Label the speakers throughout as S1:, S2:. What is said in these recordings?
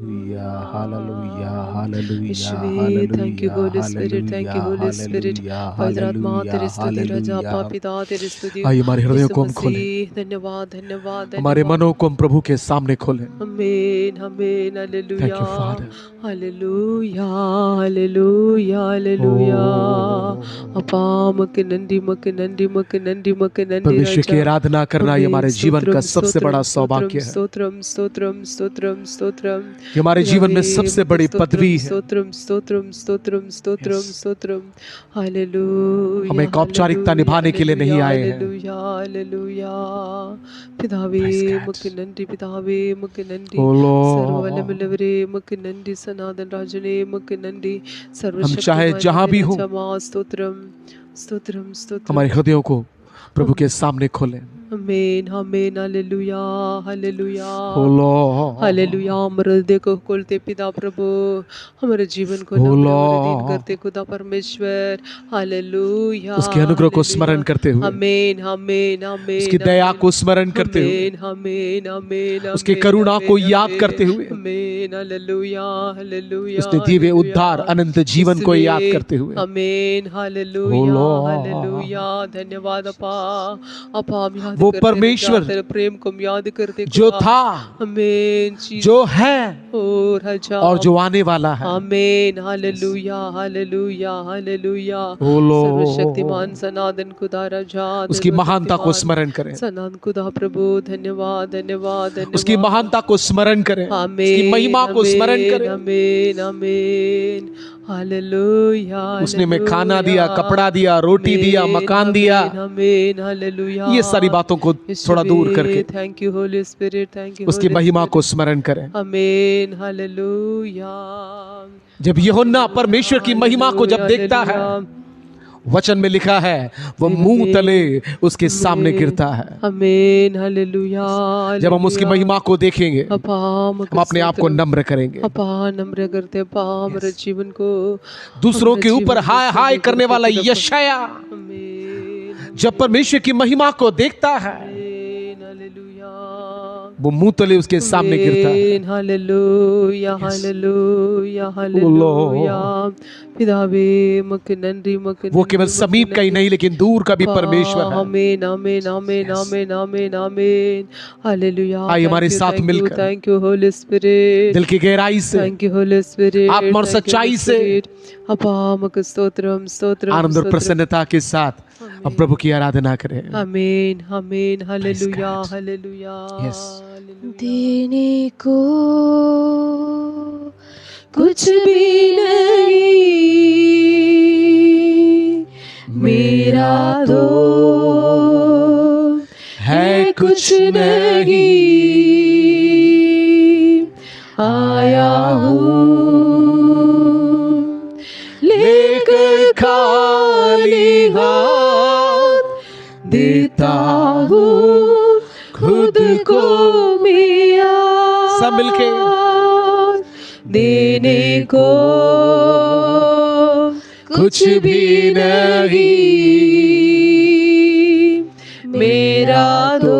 S1: Hallelujah, hallelujah,
S2: Ishwari, thank you
S1: hallelujah,
S2: Holi spirit, thank you
S1: hallelujah,
S2: Holi spirit.
S1: hallelujah,
S2: पवित्र आत्मा
S1: hallelujah,
S2: तेरी स्तुति, राजा
S1: hallelujah।
S2: आपा पिता तेरी स्तुति।
S1: आइए हमारे हृदयों
S2: यीशु
S1: को हम खोलें,
S2: मसीह, धन्यवाद धन्यवाद
S1: हमारे
S2: धन्यवाद।
S1: मनों को हम प्रभु के सामने खोलें।
S2: आमीन आमीन,
S1: Thank
S2: hallelujah
S1: you, Father.
S2: Hallelujah hallelujah hallelujah. அப்பா மக்கு நன்றி மக்கு நன்றி மக்கு நன்றி மக்கு நன்றி
S1: परमेश्वर की
S2: राजा।
S1: आराधना करना ये हमारे जीवन का सबसे बड़ा सौभाग्य है।
S2: स्तोत्रम स्तोत्रम स्तोत्रम स्तोत्रम।
S1: ये हमारे जीवन में सबसे बड़ी पदवी है।
S2: स्तोत्रम स्तोत्रम स्तोत्रम स्तोत्रम स्तोत्रम। हालेलुया।
S1: हम एक औपचारिकता निभाने के लिए नहीं आए हैं।
S2: Hallelujah hallelujah. पितावे मक नंदी, पितावे मक नंदी, सर्ववल्लभरे मक नंदी, सनातन राजने मक नंदी, सर्वशक्तिमान
S1: चाहे जहां भी हो,
S2: स्तोत्रम स्तोत्रम स्तोत्रम।
S1: हमारे हृदयों को प्रभु के सामने खोलें।
S2: आमीन आमीन, हालेलुया हालेलुया
S1: लॉर्ड,
S2: हालेलुया। हमारे हृदय को खोलते पिता प्रभु, हमारे जीवन को नम्र करते खुदा परमेश्वर। हालेलुया,
S1: उसके अनुग्रह को स्मरण करते हुए,
S2: आमीन आमीन आमीन,
S1: उसकी दया को स्मरण करते हुए,
S2: आमीन आमीन,
S1: उसकी करुणा को याद करते हुए,
S2: आमीन हालेलुया हालेलुया,
S1: उसने दिव्य उद्धार अनंत जीवन को याद करते हुए,
S2: आमीन हालेलुया हालेलुया। धन्यवाद अपा अपा। हम
S1: वो परमेश्वर
S2: तेरे प्रेम को याद करते
S1: जो था,
S2: आमीन,
S1: जो है और जो आने वाला है।
S2: Amen hallelujah hallelujah hallelujah. सर्वशक्तिमान सनातन खुदा राजा,
S1: उसकी महानता को स्मरण करें।
S2: सनातन खुदा प्रभु, धन्यवाद धन्यवाद धन्यवाद।
S1: उसकी महानता को स्मरण करें, उसकी महिमा को स्मरण करें।
S2: आमीन आमीन हालेलुया।
S1: उसने में खाना दिया, कपड़ा दिया, रोटी दिया, मकान दिया।
S2: आमीन हालेलुया।
S1: ये सारी बातों को थोड़ा दूर करके
S2: thank you Holi spirit, thank you
S1: उसकी महिमा को स्मरण करें।
S2: आमीन हालेलुया।
S1: जब यूहन्ना परमेश्वर की महिमा को जब देखता है, वचन में लिखा है वो मुंह तले उसके सामने गिरता है।
S2: Amen hallelujah.
S1: जब हम उसकी महिमा को देखेंगे, हम अपने आप को नम्र करेंगे।
S2: अपा नम्र करते अपा हमारे जीवन को।
S1: दूसरों के ऊपर हाय हाय करने वाला यशाया जब परमेश्वर की महिमा को देखता है, वो मुंह तले उसके सामने गिरता है।
S2: Hallelujah hallelujah hallelujah. पितावे मक नंदी मक,
S1: वो केवल समीप का ही नहीं लेकिन दूर का भी परमेश्वर है।
S2: आमीन आमीन आमीन आमीन आमीन आमीन हालेलुया।
S1: आइए हमारे साथ मिलकर
S2: थैंक यू होली स्पिरिट,
S1: दिल की गहराई से,
S2: थैंक यू होली स्पिरिट,
S1: आत्मा और सच्चाई से,
S2: अपा मक स्तोत्रम स्तोत्रम,
S1: आनंद और प्रसन्नता के साथ हम प्रभु की आराधना करें।
S2: आमीन आमीन हालेलुया हालेलुया।
S3: देने को कुछ भी नहीं मेरा तो है कुछ नहीं, आया हूँ लेकर खाली हाथ, देता हूँ खुद को मिया।
S1: सब मिलके
S2: देने को
S3: कुछ भी नहीं मेरा तो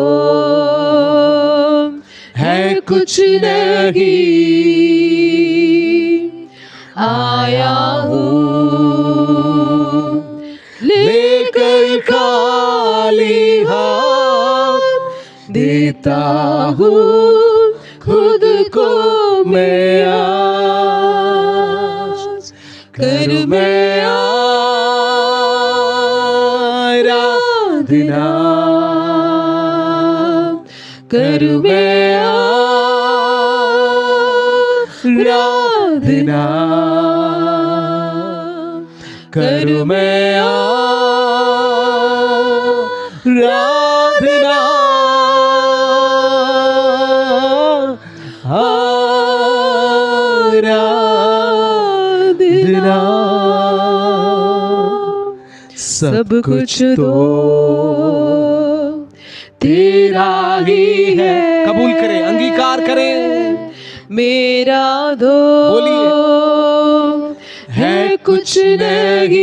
S3: है कुछ नहीं, आया हूँ लेकर खाली हाथ, देता हूँ खुद को मैं आज कर मैं आराधना, कर मैं आराधना, कर मैं आराधना, आराधना। सब कुछ तो तेरा ही है।
S1: कबूल करें, अंगीकार करें।
S2: मेरा दो
S1: बोलिए,
S3: है कुछ नहीं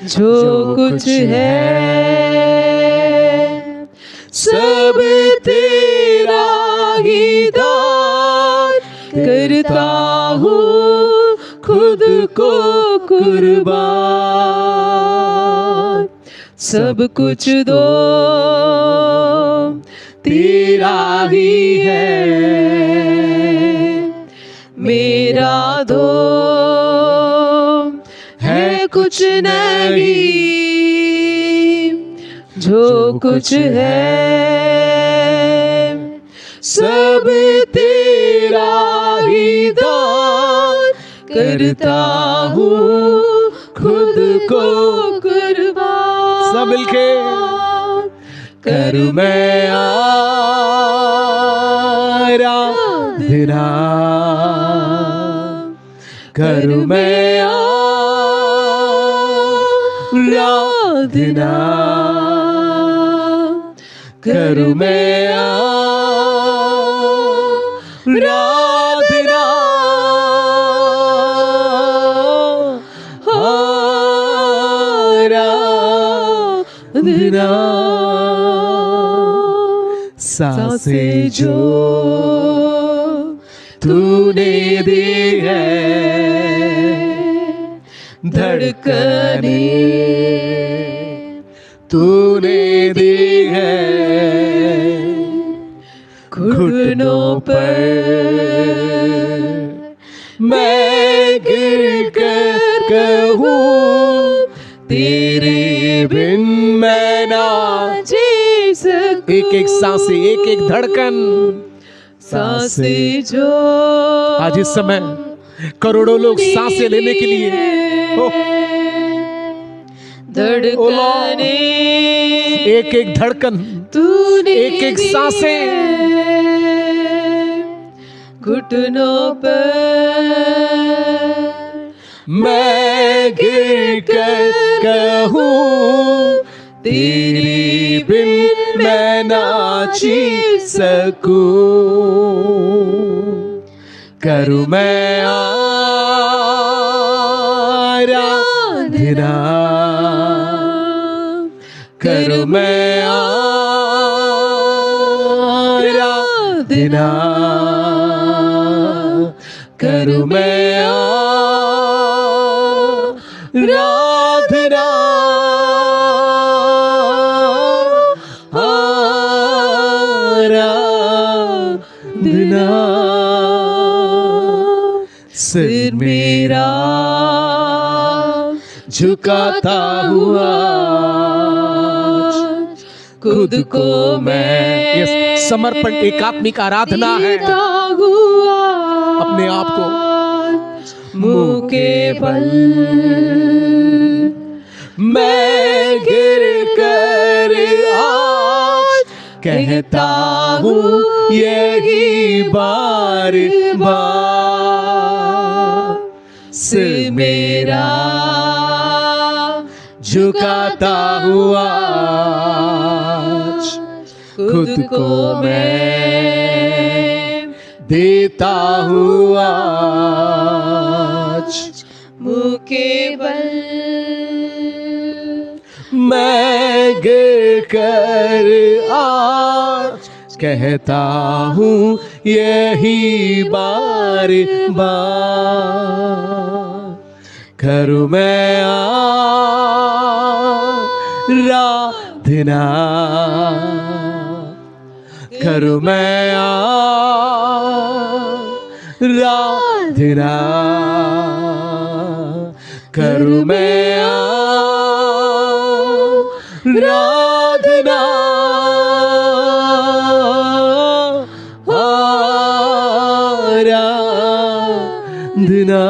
S2: जो कुछ है
S3: सब तेरा ही दान। करता हूँ खुद को कुर्बान, सब कुछ दो तेरा ही है, मेरा दो है कुछ नहीं, जो कुछ है सब तेरा ही दान, करता हूँ खुद को कुर्बान।
S1: सब मिलके
S3: करूं मैं आराधना, करूं मैं आराधना, करूं मैं आराधना, आराधना। सांसें जो तूने दी है, धड़कने तूने दी है, घुटनों पर मैं गिर कर कहूँ, तेरे बिन मैं ना जी सकूं।
S1: एक एक सांसें, एक एक धड़कन,
S3: सांसें जो
S1: आज इस समय करोड़ों लोग सांसें लेने के लिए
S3: धड़कने,
S1: एक एक धड़कन,
S3: तूने
S1: एक एक सांसें,
S3: घुटनों पर
S1: मैं गिर कर कहूँ, तेरे बिन मैं ना जी सकूं। करूं मैं आराधना, करूं मैं आराधना, करूं मैं आराधना, आराधना। सिर मेरा झुकाता हुआ खुद को मैं, समर्पण एकात्मिक आराधना है। अपने आप को
S3: मुंह के बल
S1: मैं गिर कर आज कहता हूँ यही बार बार, सिर मेरा झुकाता हुआ खुद को मैं देता हूँ आज,
S3: मुंह के बल
S1: मैं गिर कर आज कहता हूँ यही बार बार, करूं मैं आराधना, करूं मैं आराधना, करूं मैं आराधना, आराधना,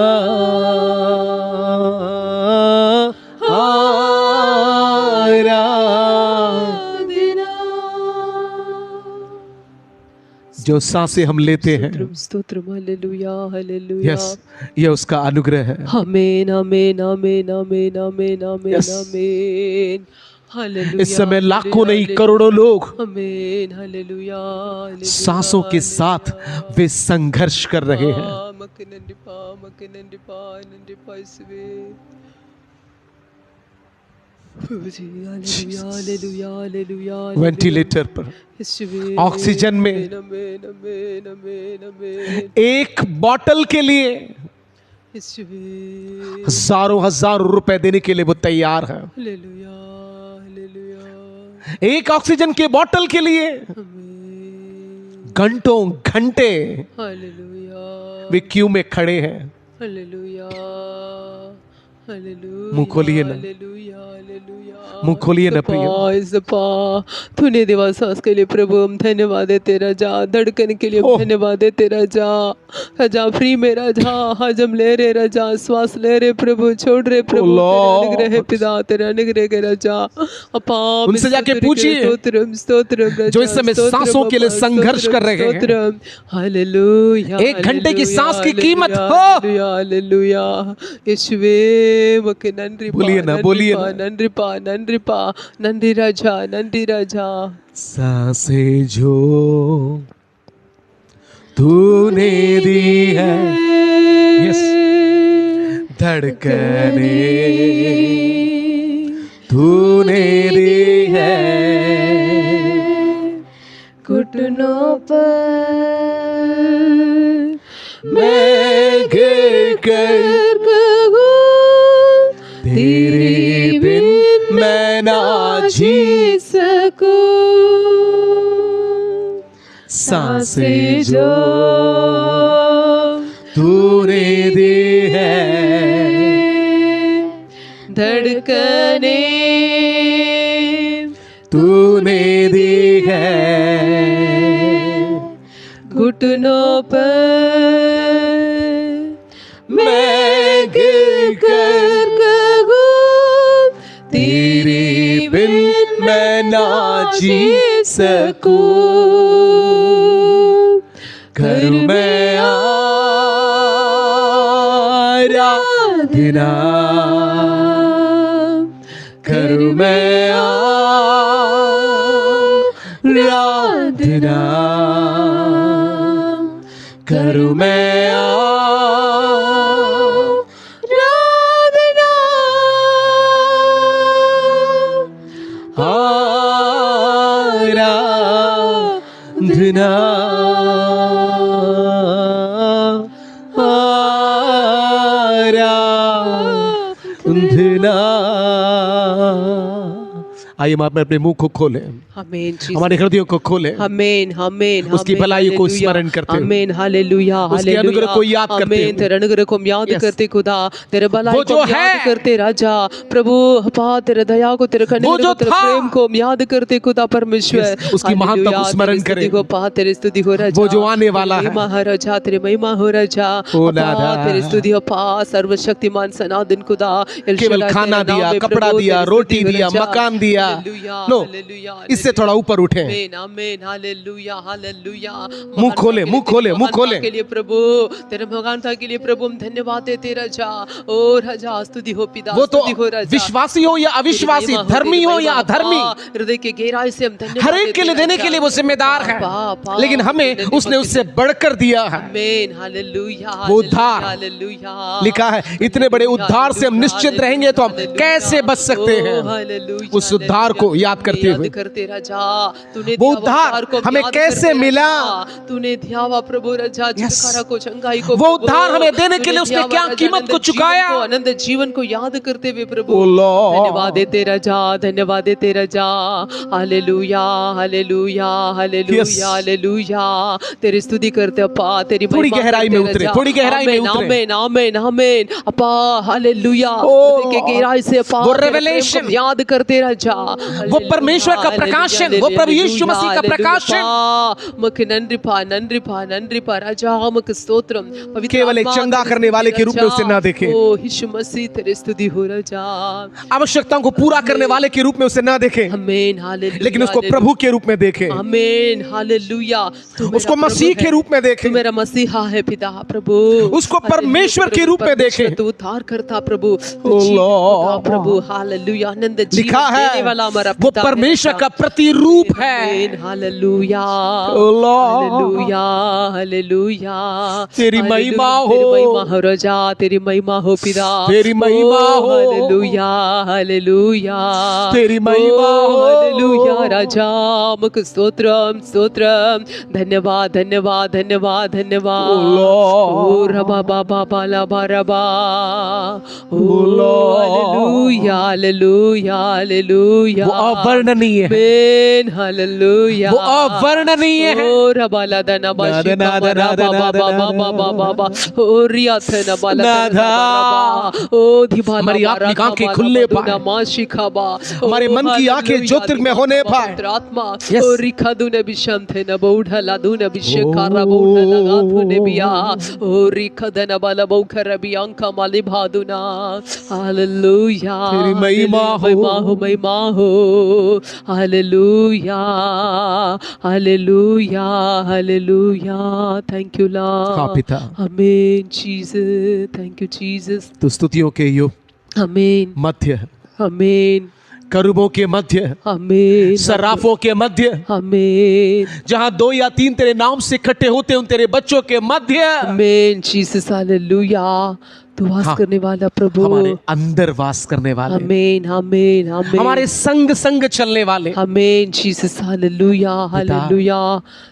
S1: जो सांसें हम लेते हैं,
S2: स्तोत्रम, हालेलुया, हालेलुया।
S1: यस, ये उसका अनुग्रह है।
S2: आमीन, आमीन, आमीन, आमीन, आमीन, आमीन,
S1: Yes.
S2: आमीन। हालेलुया,
S1: इस समय लाखों नहीं
S2: हालेलुया,
S1: करोड़ों लोग
S2: आमीन, हालेलुया, हालेलुया,
S1: सांसों के साथ वे संघर्ष कर रहे हैं।
S2: प्रभु जी, हालेलुया, हालेलुया, हालेलुया,
S1: वेंटिलेटर पर
S2: यीशुवे,
S1: ऑक्सीजन में
S2: आमेन, आमेन, आमेन, आमेन,
S1: एक बॉटल के लिए
S2: यीशुवे,
S1: हजारों हजारों रुपए देने के लिए वो तैयार है।
S2: हालेलुया, हालेलुया,
S1: एक ऑक्सीजन के बॉटल के लिए
S2: आमेन,
S1: घंटों घंटे
S2: हालेलुया,
S1: वे क्यू में खड़े हैं।
S2: हालेलुया, हालेलुया,
S1: मुंह खोलिए ना।
S2: हालेलुया, हालेलुया,
S1: मुंह खोलिए ना प्रिय।
S2: इसपा तूने देवा सांस के लिए प्रभु हम धन्यवाद देते राजा, धड़कन के लिए
S1: ओह।
S2: धन्यवाद देते राजा, राजा फ्री में राजा, हजम ले रहे राजा, श्वास ले रहे प्रभु, छोड़ रहे प्रभु,
S1: लॉर्ड।
S2: तेरे अनुग्रह है पिता, तेरे अनुग्रह के राजा, अपा
S1: उनसे जाके पूछिए
S2: स्तोत्रम स्तोत्रम राजा,
S1: जो इस समय
S2: स्तोत्रम
S1: सांसों के लिए
S2: अपा,
S1: संघर्ष
S2: स्तोत्रम,
S1: कर रहे हैं।
S2: स्तोत्रम, हालेलुया,
S1: एक घंटे की सांस की
S2: हालेलुया,
S1: कीमत हो।
S2: हालेलुया, हालेलुया, यीशुवे मके नंद्री पा,
S1: बोलिए ना,
S2: नंद्री
S1: बोलिए
S2: पा,
S1: ना।
S2: नंद्री पा, नंद्री पा, नंदी राजा, नंदी राजा,
S1: सांसें जो तूने दी है, यस, धड़कने तूने दी है,
S3: घुटनों पर
S1: मैं गिर कर तेरे बिन मैं ना जी
S3: सकूं,
S1: सांसें जो तूने दी है,
S2: धड़कने
S1: तूने दी है,
S2: घुटनों पर
S1: मैं गिर कर तेरे बिन मैं ना जी सकूं, घर में आराधना, घर में आराधना, घर में आराधना, आराधना। आइए हम अपने मुंह को खोलें,
S2: आमीन,
S1: हमारे हृदयों को खोलें,
S2: आमीन, आमीन,
S1: उसकी
S2: आमीन,
S1: भलाई को
S2: हालेलुया,
S1: स्मरण करते हुए,
S2: आमीन, हालेलुया,
S1: उसके
S2: हालेलुया,
S1: अनुग्रह को याद करते
S2: आमीन,
S1: हुए,
S2: तेरे अनुग्रह को हम याद
S1: Yes.
S2: करते खुदा, तेरे भलाई
S1: वो
S2: को
S1: जो
S2: हम याद
S1: है,
S2: करते राजा, प्रभु अपा तेरे दया को, तेरे
S1: वो
S2: अनुग्रह
S1: जो
S2: को, तेरे
S1: था,
S2: प्रेम को हम याद करते खुदा परमेश्वर,
S1: Yes, उसकी महानता को
S2: हालेलुया,
S1: स्मरण
S2: तेरी स्तुति
S1: करें।
S2: को पा, तेरी स्तुति हो राजा,
S1: वो जो आने वाला
S2: तेरी
S1: है।
S2: महिमा हो राजा, तेरी महिमा हो राजा,
S1: ओ
S2: अपा
S1: नादा।
S2: तेरी स्तुति हो पा, सर्वशक्तिमान सनातन खुदा, एल
S1: केवल
S2: शदाई
S1: खाना
S2: तेरे नाम
S1: दिया,
S2: में
S1: कपड़ा
S2: प्रभु,
S1: दिया,
S2: तेरी
S1: रोटी
S2: स्तुति हो
S1: दिया,
S2: राजा,
S1: मकान दिया।
S2: हालेलुया,
S1: नो,
S2: हालेलुया,
S1: इससे थोड़ा ऊपर उठे।
S2: आमीन, आमीन, हालेलुया, हालेलुया,
S1: मुंह खोले, मुंह खोले, मुंह खोले।
S2: के लिए प्रभु, तेरे महानता के लिए प्रभु हम धन्यवाद देते राजा, ओ राजा स्तुति हो पिता,
S1: वो तो
S2: स्तुति हो राजा,
S1: विश्वासी हो या अविश्वासी,
S2: तेरी महिमा
S1: धर्मी हो
S2: तेरी
S1: या
S2: महिमा,
S1: अधर्मी,
S2: अपा, हृदय के गहराई से हम धन्यवाद
S1: हर एक के लिए
S2: देते
S1: देने
S2: राजा।
S1: के लिए वो जिम्मेदार है,
S2: अपा,
S1: लेकिन हमें उसने उससे बढ़कर दिया है।
S2: आमीन, हालेलुया,
S1: वो उद्धार
S2: हालेलुया,
S1: लिखा है, इतने बड़े उद्धार से हम निश्चित रहेंगे तो हम कैसे बच सकते हैं? उस उद्धार को याद करते हुए,
S2: करते राजा, तूने
S1: वो
S2: दिया
S1: उद्धार
S2: को
S1: हमें
S2: याद
S1: कैसे
S2: करते
S1: मिला?
S2: राजा, तूने दिया हुआ प्रभु राजा, छुटकारा को, चंगाई को,
S1: वो
S2: प्रभु,
S1: उद्धार हमें देने के
S2: तूने
S1: लिए उसने
S2: दिया हुआ
S1: क्या
S2: राजा,
S1: कीमत
S2: अनंत
S1: को
S2: जीवन
S1: चुकाया?
S2: को, अनंत जीवन को याद करते हुए प्रभु
S1: ओ लॉर्ड।
S2: धन्यवाद देते राजा, धन्यवाद देते राजा, हालेलुया, हालेलुया, हालेलुया, हालेलुया, तेरी स्तुति करते अपा, तेरी
S1: थोड़ी
S2: महिमा
S1: गहराई
S2: करते
S1: में उतरे,
S2: राजा।
S1: थोड़ी गहराई में
S2: आमीन,
S1: उतरे।
S2: आमीन, आमीन, आमीन, अपा, हालेलुया,
S1: ओ,
S2: हृदय के गहराई से अपा,
S1: वो
S2: तेरे प्रेम को
S1: revelation,
S2: याद करते राजा,
S1: वो परमेश्वर का प्रकाशन, वो प्रभु यीशु मसीह का प्रकाशन,
S2: मक नंद्रिपा, नंद्रिपा, नंद्रिपा राजा, मक स्तोत्रम, पवित्र
S1: केवल एक
S2: आत्मा,
S1: चंगा
S2: तेरी
S1: करने वाले
S2: स्तुति
S1: के रूप में उसे
S2: राजा।
S1: ना देखे,
S2: ओ यीशु मसीह तेरी स्तुति हो राजा,
S1: आवश्यकताओं को पूरा करने वाले के रूप में उसे ना देखे,
S2: आमीन, हालेलुया,
S1: लेकिन उसको प्रभु के रूप में देखे,
S2: आमीन, हालेलुया, तू मेरा
S1: उसको
S2: प्रभु
S1: मसीह के
S2: है,
S1: रूप में देखे,
S2: तू मेरा मसीहा है पिता प्रभु,
S1: उसको परमेश्वर के रूप में देखे।
S2: तू उद्धार करता प्रभु,
S1: ओ लॉर्ड।
S2: प्रभु, हालेलुया, आनंद जीवन
S1: लिखा है,
S2: देने वाला
S1: वो परमेश्वर का प्रतिरूप है।
S2: Hallelujah
S1: hallelujah,
S2: hallelujah.
S1: तेरी महिमा हो,
S2: तेरी महिमा हो राजा, तेरी महिमा हो पिता,
S1: तेरी महिमा हो,
S2: हालेलुया हालेलुया,
S1: तेरी महिमा हो,
S2: हालेलुया राजा। मुख स्तोत्रम स्तोत्रम, धन्यवाद धन्यवाद धन्यवाद धन्यवाद। ओ रबा बाबा बाला बारबा, ओ हालेलुया हालेलुया हालेलुया।
S1: वो अवर्णनीय है,
S2: आमीन हालेलुया।
S1: वो अवर्णनीय है।
S2: ओ रबाला दना बाशी कमरा बाबा बाबा बाबा बाबा, ओ रिया थे न बाला
S1: नाथा,
S2: ओ धिबाला
S1: हमारी आत्मिक आंखें खुलने पाए,
S2: माशी खाबा,
S1: हमारे मन की आंखें ज्योतिर्मय होने पाए।
S2: आत्मा
S1: Yes.
S2: ओ रिखा दुने बिशम थे न बौढ़ला दुने बिशकारा बौढ़ला गाथु ने बिया, ओ रिखा दना बाला बौखर बि अंका माली भादुना। हालेलुया,
S1: तेरी महिमा हो,
S2: महिमा हो महिमा हो। Hallelujah hallelujah hallelujah. Thank you Lord.
S1: हाँ पिता,
S2: आमीन जीसस, थैंक यू जीसस।
S1: तू स्तुतियों के युग,
S2: आमीन
S1: मध्य,
S2: आमीन
S1: करूबों के मध्य,
S2: आमीन
S1: सराफों के मध्य,
S2: आमीन
S1: जहां 2 या 3 तेरे नाम से इकट्ठे होते हैं, उन तेरे बच्चों के मध्य
S2: आमीन जीसस। हालेलुया, तू वास
S1: हाँ,
S2: करने वाला प्रभु,
S1: हमारे अंदर वास करने वाले,
S2: आमीन आमीन आमीन,
S1: हमारे संग संग चलने वाले।
S2: आमीन जीसस। Hallelujah hallelujah.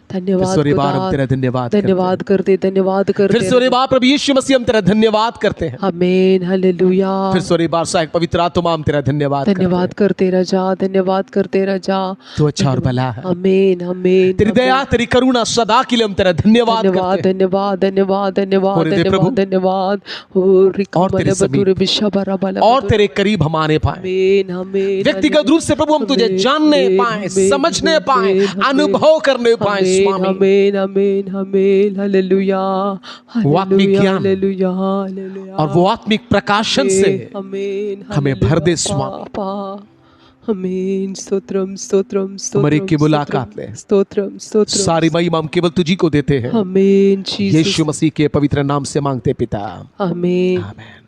S2: धन्यवाद
S1: फिर से बार हम
S2: खुदा,
S1: तेरा धन्यवाद
S2: धन्यवाद करते धन्यवाद करते।
S1: फिर से बार प्रभु यीशु मसीह हम तेरा धन्यवाद करते हैं।
S2: आमीन हालेलुया।
S1: फिर से बार सहायक पवित्र आत्मा हम तेरा धन्यवाद
S2: धन्यवाद करते राजा, धन्यवाद करते राजा।
S1: तू अच्छा और भला है।
S2: आमीन आमीन।
S1: तेरी दया तेरी करुणा सदा के लिए हम तेरा धन्यवाद
S2: धन्यवाद
S1: करते हैं।
S2: धन्यवाद धन्यवाद धन्यवाद
S1: होने दे प्रभु।
S2: धन्यवाद धन्यवाद।
S1: और तेरे समीप और तेरे करीब हम आने पाए,
S2: आमीन आमीन।
S1: व्यक्तिगत रूप से प्रभु हम तुझे जानने पाए, समझने पाए, अनुभव करने पाए स्वामी।
S2: आमीन आमीन आमीन। हालेलुया
S1: वो आत्मिक
S2: हालेलुया
S1: ज्ञान
S2: हालेलुया हालेलुया।
S1: और वो आत्मिक प्रकाशन से
S2: आमीन
S1: हमें भर दे स्वामी।
S2: आमीन। स्तोत्रम स्तोत्रम स्तोत्रम।
S1: हमारी की मुलाकात ले,
S2: स्तोत्रम स्तोत्रम।
S1: सारी महिमा हम केवल तुझी को देते हैं।
S2: आमीन जीसस।
S1: यीशु मसीह के पवित्र नाम से मांगते पिता,
S2: आमीन
S1: आमीन।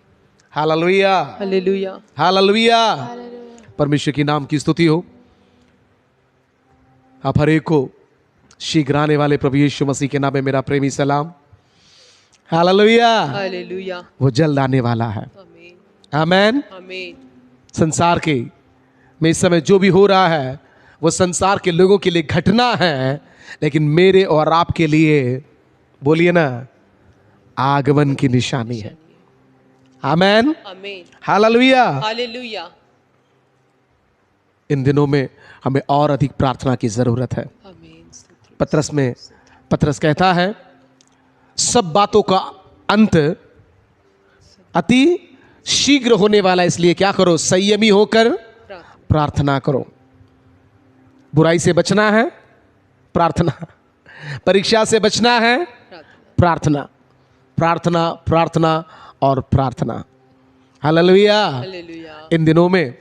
S1: Hallelujah
S2: hallelujah
S1: hallelujah. परमेश्वर की नाम की स्तुति हो। आप हर एक को शीघ्र आने वाले प्रभु यीशु मसीह के नाम में मेरा प्रेमी सलाम। हालेलुया।
S2: हालेलुया।
S1: वो जल्द आने वाला है।
S2: आमीन
S1: आमेन।
S2: आमीन।
S1: संसार के में इस समय जो भी हो रहा है वो संसार के लोगों के लिए घटना है, लेकिन मेरे और आपके लिए बोलिए ना आगमन की निशानी है। आमेन
S2: आमीन।
S1: हालेलुया।
S2: हालेलुया।
S1: इन दिनों में हमें और अधिक प्रार्थना की जरूरत है।
S2: आमीन।
S1: पत्रस कहता है सब बातों का अंत अति शीघ्र होने वाला, इसलिए क्या करो, संयमी होकर प्रार्थना करो। बुराई से बचना है, प्रार्थना। परीक्षा से बचना है, प्रार्थना प्रार्थना प्रार्थना और प्रार्थना। हालेलुया।
S2: हालेलुया।
S1: इन दिनों में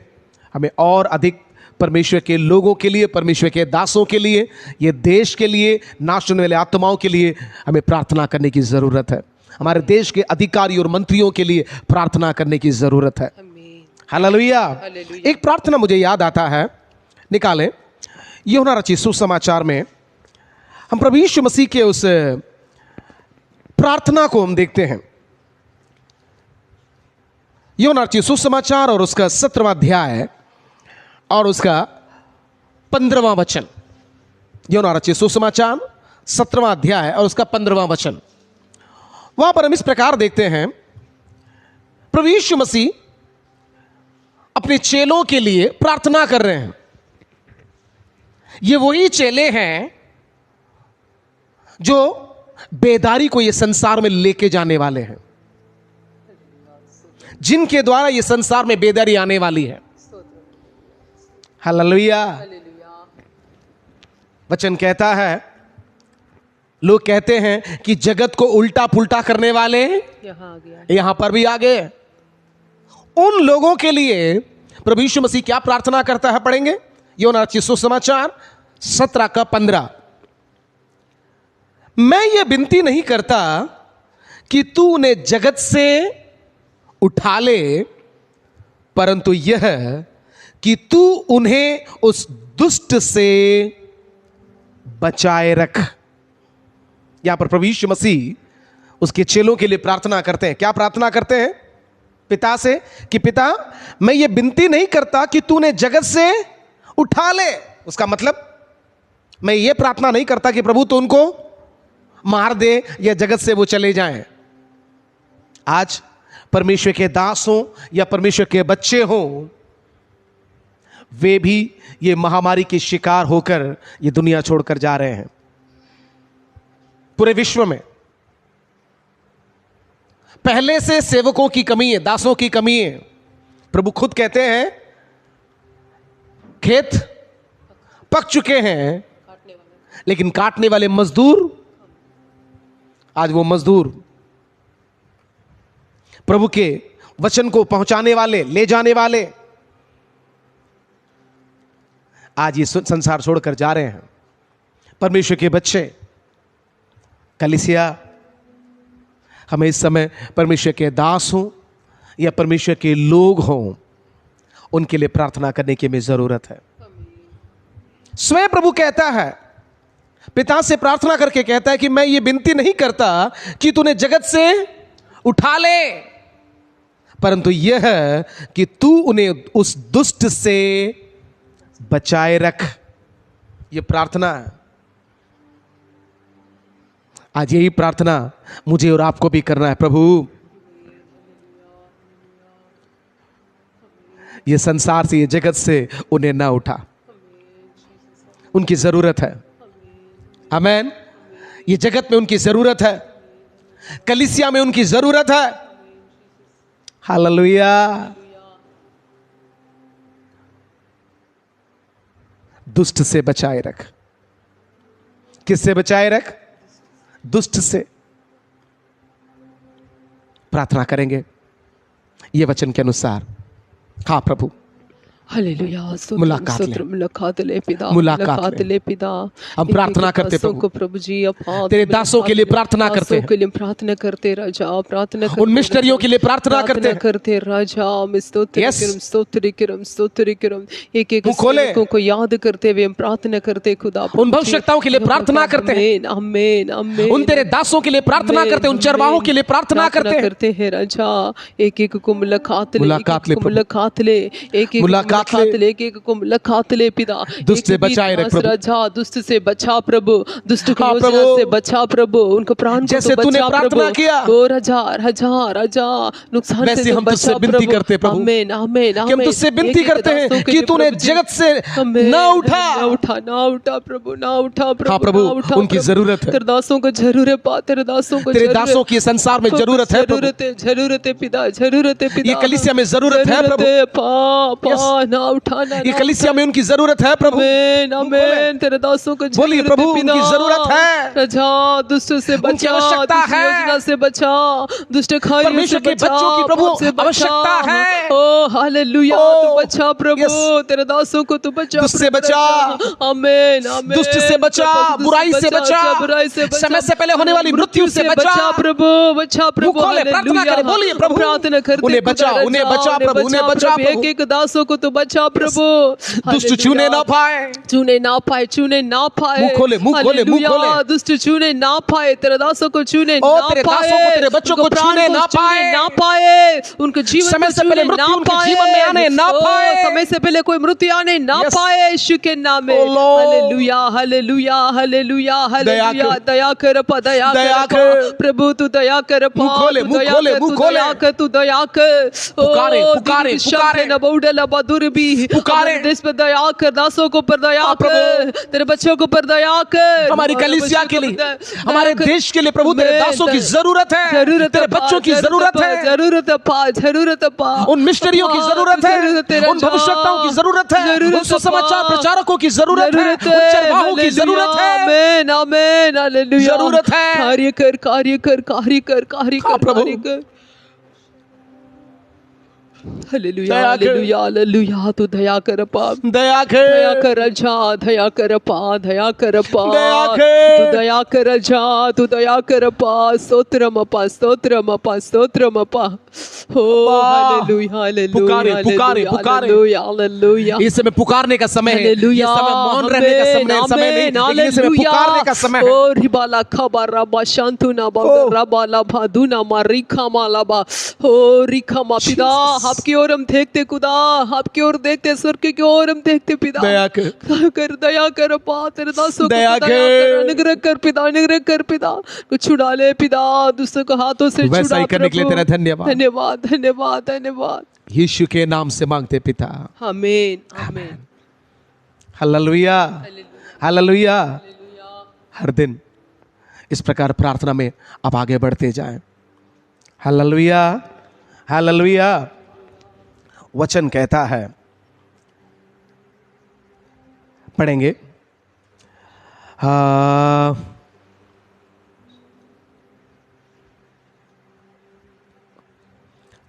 S1: हमें और अधिक परमेश्वर के लोगों के लिए, परमेश्वर के दासों के लिए, ये देश के लिए, नाश होने वाले आत्माओं के लिए हमें प्रार्थना करने की ज़रूरत है। हमारे देश के अधिकारी और मंत्रियों के लिए प्रार्थना करने की ज़रूरत है। हालेलुया। एक प्रार्थना मुझे याद आता है, निकालें। यूहन्ना रचित सुसमाचार में हम प्रभु यीशु मसीह के उस प्रार्थना को हम देखते हैं। यूहन्ना रचित सुसमाचार और उसका 17वां अध्याय और उसका 15वां वचन। यूहन्ना रचित सुसमाचार 17वां अध्याय और उसका 15वां वचन। वहां पर हम इस प्रकार देखते हैं, प्रभु यीशु मसीह अपने चेलों के लिए प्रार्थना कर रहे हैं। ये वही चेले हैं जो बेदारी को ये संसार में लेके जाने वाले हैं, जिनके द्वारा ये संसार में बेदारी आने वाली है। हालेलुया। वचन कहता है, लोग कहते हैं कि जगत को उल्टा पुल्टा करने वाले यहां पर भी आ गए। उन लोगों के लिए प्रभु यीशु मसीह क्या प्रार्थना करता है, पढ़ेंगे। यूहन्ना रचित सुसमाचार 17 का 15। मैं ये विनती नहीं करता कि तू उन्हें जगत से उठा ले, परंतु यह कि तू उन्हें उस दुष्ट से बचाए रख। यहां पर प्रभु यीशु मसीह उसके चेलों के लिए प्रार्थना करते हैं। क्या प्रार्थना करते हैं पिता से? कि पिता, मैं ये विनती नहीं करता कि तूने जगत से उठा ले। उसका मतलब मैं ये प्रार्थना नहीं करता कि प्रभु तो उनको मार दे या जगत से वो चले जाएं। आज परमेश्वर के दास हों या परमेश्वर के बच्चे हों, वे भी ये महामारी के शिकार होकर ये दुनिया छोड़कर जा रहे हैं। पूरे विश्व में पहले से सेवकों की कमी है, दासों की कमी है। प्रभु खुद कहते हैं खेत पक चुके हैं लेकिन काटने वाले मजदूर, आज वो मजदूर प्रभु के वचन को पहुंचाने वाले, ले जाने वाले, आज ये संसार छोड़कर जा रहे हैं। परमेश्वर के बच्चे, कलीसिया, हमें इस समय परमेश्वर के दास हों या परमेश्वर के लोग हों, उनके लिए प्रार्थना करने की हमें जरूरत है। स्वयं प्रभु कहता है, पिता से प्रार्थना करके कहता है कि मैं ये विनती नहीं करता कि तूने जगत से उठा ले, परंतु यह है कि तू उन्हें उस दुष्ट से बचाए रख। ये प्रार्थना है। आज यही प्रार्थना मुझे और आपको भी करना है। प्रभु, ये संसार से, ये जगत से उन्हें ना उठा। उनकी जरूरत है। आमेन। ये जगत में उनकी जरूरत है, कलीसिया में उनकी जरूरत है। हालेलुया। दुष्ट से बचाए रख। किससे बचाए रख? दुष्ट से। प्रार्थना करेंगे ये वचन के अनुसार। हाँ प्रभु,
S2: हालेलुया।
S1: मुलाकात ले
S2: पिता,
S1: मुलाकात ले
S2: पिता।
S1: हम प्रार्थना करते प्रभु,
S2: प्रभु जी,
S1: तेरे दासों के लिए प्रार्थना करते हैं,
S2: के लिए प्रार्थना करते राजा, प्रार्थना करते,
S1: उन मिशनरियों के लिए प्रार्थना करते
S2: राजा। हम स्तोत्र करम एक एक
S1: खोले
S2: को याद करते हुए हम प्रार्थना करते खुदा।
S1: उन भविष्यताओं के लिए प्रार्थना करते हैं,
S2: आमीन आमीन।
S1: उन तेरे दासों के लिए प्रार्थना करते हैं, उन चरवाहों के लिए प्रार्थना करते
S2: हैं राजा। एक एक को मुलाकात ले, एक एक को मुलाकात ले पिता।
S1: दुष्ट से बचाए रख प्रभु,
S2: राजा दुष्ट से बचा प्रभु, दुष्ट की योजना से बचा प्रभु, उनको प्राण को
S1: जैसे तूने प्रार्थना किया
S2: ओ राजा राजा राजा, नुकसान
S1: वैसे
S2: से
S1: हम तुझसे विनती करते प्रभु।
S2: आमीन आमीन।
S1: कि हम तुझसे विनती करते हैं कि तूने जगत से ना उठा प्रभु, ना उठा प्रभु। हाँ प्रभु, उनकी जरूरत है।
S2: तेरे दासों को जरूरत है, तेरे दासों को,
S1: तेरे दासों की संसार में जरूरत है,
S2: जरूरत है पिता, जरूरत है पिता।
S1: ये कलीसिया में जरूरत है प्रभु,
S2: ना उठाना।
S1: ये कलीसिया में उनकी जरूरत है प्रभु।
S2: आमीन आमीन। तेरे दासों को
S1: बोलिए प्रभु, उनकी जरूरत है।
S2: राजा दुष्ट से बचा,
S1: आवश्यकता है,
S2: योजना से बचा, दुष्ट खाइयों से बचा,
S1: बच्चों की प्रभु आवश्यकता है।
S2: ओ हालेलुया, तू बचा प्रभु, तेरे दासों को तू बचा,
S1: दुष्ट से बचा,
S2: आमीन आमीन।
S1: दुष्ट से बचा, बुराई से बचा, समय से पहले होने वाली मृत्यु से बचा प्रभु,
S2: बचा प्रभु।
S1: हालेलुया। बोलिए प्रभु,
S2: प्रार्थना करते,
S1: उन्हें बचा, उन्हें बचा प्रभु, उन्हें बचा।
S2: एक एक दासों को तू बचा प्रभु,
S1: दुष्ट छूने ना पाए,
S2: छूने ना पाए, छूने ना पाए।
S1: मुंह खोले, मुंह खोले, मुंह खोले।
S2: दुष्ट छूने ना पाए, तेरे दासों को छूने ना
S1: तेरे
S2: पाए,
S1: दासों को, तेरे बच्चों को छूने ना पाए,
S2: उनके जीवन
S1: समय से पहले मृत्यु उनके जीवन में आने ना पाए,
S2: समय से पहले कोई मृत्यु आने ना पाए, यीशु के नाम में। Hallelujah hallelujah hallelujah hallelujah. दया कर अपा, दया कर प्रभु, तू दया कर अपा,
S1: मुंह खोले, मुंह खोले, मुंह खोले।
S2: तू दया कर।
S1: पुकारे पुकारे पुकारे
S2: न बौडला बदुर भी
S1: पुकारे।
S2: देश पर दया कर, दासों को पर दया कर, तेरे बच्चों को पर दया कर,
S1: हमारी कलीसिया के लिए, हमारे देश के लिए प्रभु, तेरे दासों की जरूरत है, तेरे बच्चों की जरूरत है,
S2: जरूरत पा,
S1: उन मिशनरियों की जरूरत है, उन भविष्यवक्ताओं की जरूरत है, उन सुसमाचार प्रचारकों की जरूरत है, उन चरवाहों की जरूरत है।
S2: आमीन आमीन हालेलुया।
S1: जरूरत है।
S2: कार्य कर, कार्य कर, कार्य कर, कार्य कर प्रभु। हालेलुया
S1: दया कर।
S2: Hallelujah hallelujah. तू दया कर अपा,
S1: दया
S2: दया
S1: कर,
S2: कर राजा, दया कर अपा, दया कर अपा,
S1: दया
S2: तू
S1: कर।
S2: दया कर राजा, तू दया कर अपा। स्तोत्रम अपा, स्तोत्रम अपा, स्तोत्रम अपा। हो हालेलुया हालेलुया
S1: पुकारे, पुकारे,
S2: हालेलुया
S1: पुकारे।
S2: Hallelujah hallelujah.
S1: इस समय पुकारने का समय है। ये
S2: हालेलुया
S1: समय मौन रहने का समय नहीं, लेकिन इस समय पुकारने का समय है।
S2: ओ रिबाला खबारा बा शांतुना बा रबाला भादुना मा रिखा माला बा। ओ रिखा मा पिता, आपकी ओर हम देखते खुदा, आपकी ओर देखते, स्वर्ग की ओर हम देखते पिता।
S1: दया कर,
S2: दया कर पा, तेरे दासों को
S1: दया
S2: दया कर,
S1: कर।
S2: अनुग्रह कर पिता, अनुग्रह कर पिता। कुछ छुड़ा ले पिता, दूसरों को हाथों से
S1: वैसा
S2: छुड़ा
S1: ही करने के लिए
S2: प्रभु।
S1: तेरा धन्यवाद।
S2: धन्यवाद धन्यवाद धन्यवाद।
S1: यीशु के नाम से मांगते पिता,
S2: आमीन आमीन।
S1: Hallelujah hallelujah. हर दिन इस प्रकार प्रार्थना में आप आगे बढ़ते जाएं। Hallelujah hallelujah. वचन कहता है, पढ़ेंगे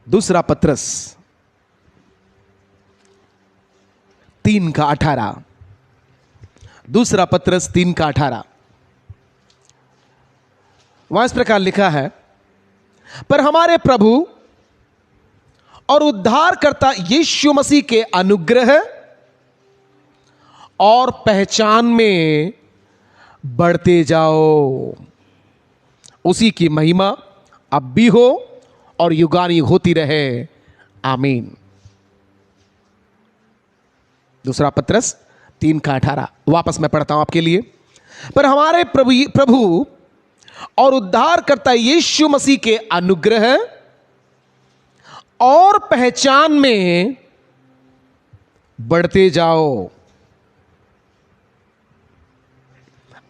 S1: दूसरा पत्रस 3:18। दूसरा पत्रस 3:18। वहां इस प्रकार लिखा है, पर हमारे प्रभु और उद्धारकर्ता यीशु मसीह के अनुग्रह और पहचान में बढ़ते जाओ। उसी की महिमा अब भी हो और युगानुयुग होती रहे। आमीन। दूसरा पत्रस 3:18 वापस मैं पढ़ता हूं आपके लिए। पर हमारे प्रभु और उद्धारकर्ता यीशु मसीह के अनुग्रह और पहचान में बढ़ते जाओ।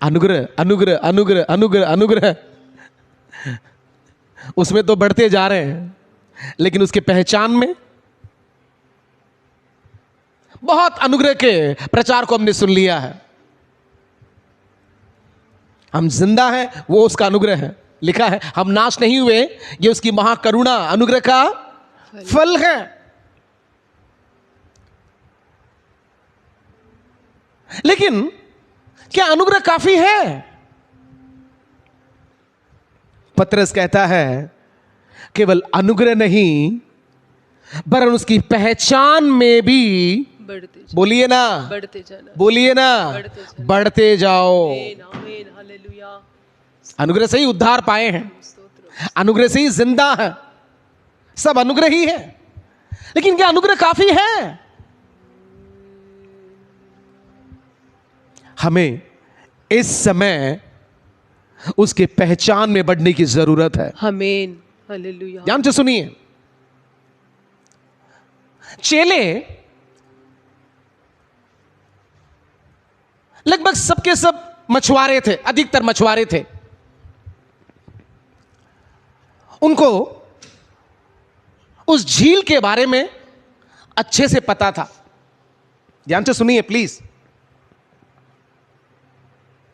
S1: अनुग्रह अनुग्रह अनुग्रह अनुग्रह अनुग्रह, उसमें तो बढ़ते जा रहे हैं, लेकिन उसके पहचान में बहुत अनुग्रह के प्रचार को हमने सुन लिया है। हम जिंदा हैं, वो उसका अनुग्रह है। लिखा है, हम नाश नहीं हुए, ये उसकी महाकरुणा अनुग्रह का फल है। लेकिन क्या अनुग्रह काफी है? पत्रस कहता है, केवल अनुग्रह नहीं, वरन उसकी पहचान में भी बोलिए ना,
S2: बढ़ते जाना,
S1: बोलिए ना, बढ़ते जाओ।
S2: आमीन हालेलुया।
S1: अनुग्रह से ही उद्धार पाए हैं, अनुग्रह से ही जिंदा है, सब अनुग्रह ही है। लेकिन क्या अनुग्रह काफी है? हमें इस समय उसके पहचान में बढ़ने की जरूरत है।
S2: Amen hallelujah.
S1: ध्यान से सुनिए। चेले लगभग सबके सब मछुआरे थे, अधिकतर मछुआरे थे। उनको उस झील के बारे में अच्छे से पता था। ध्यान से सुनिए प्लीज।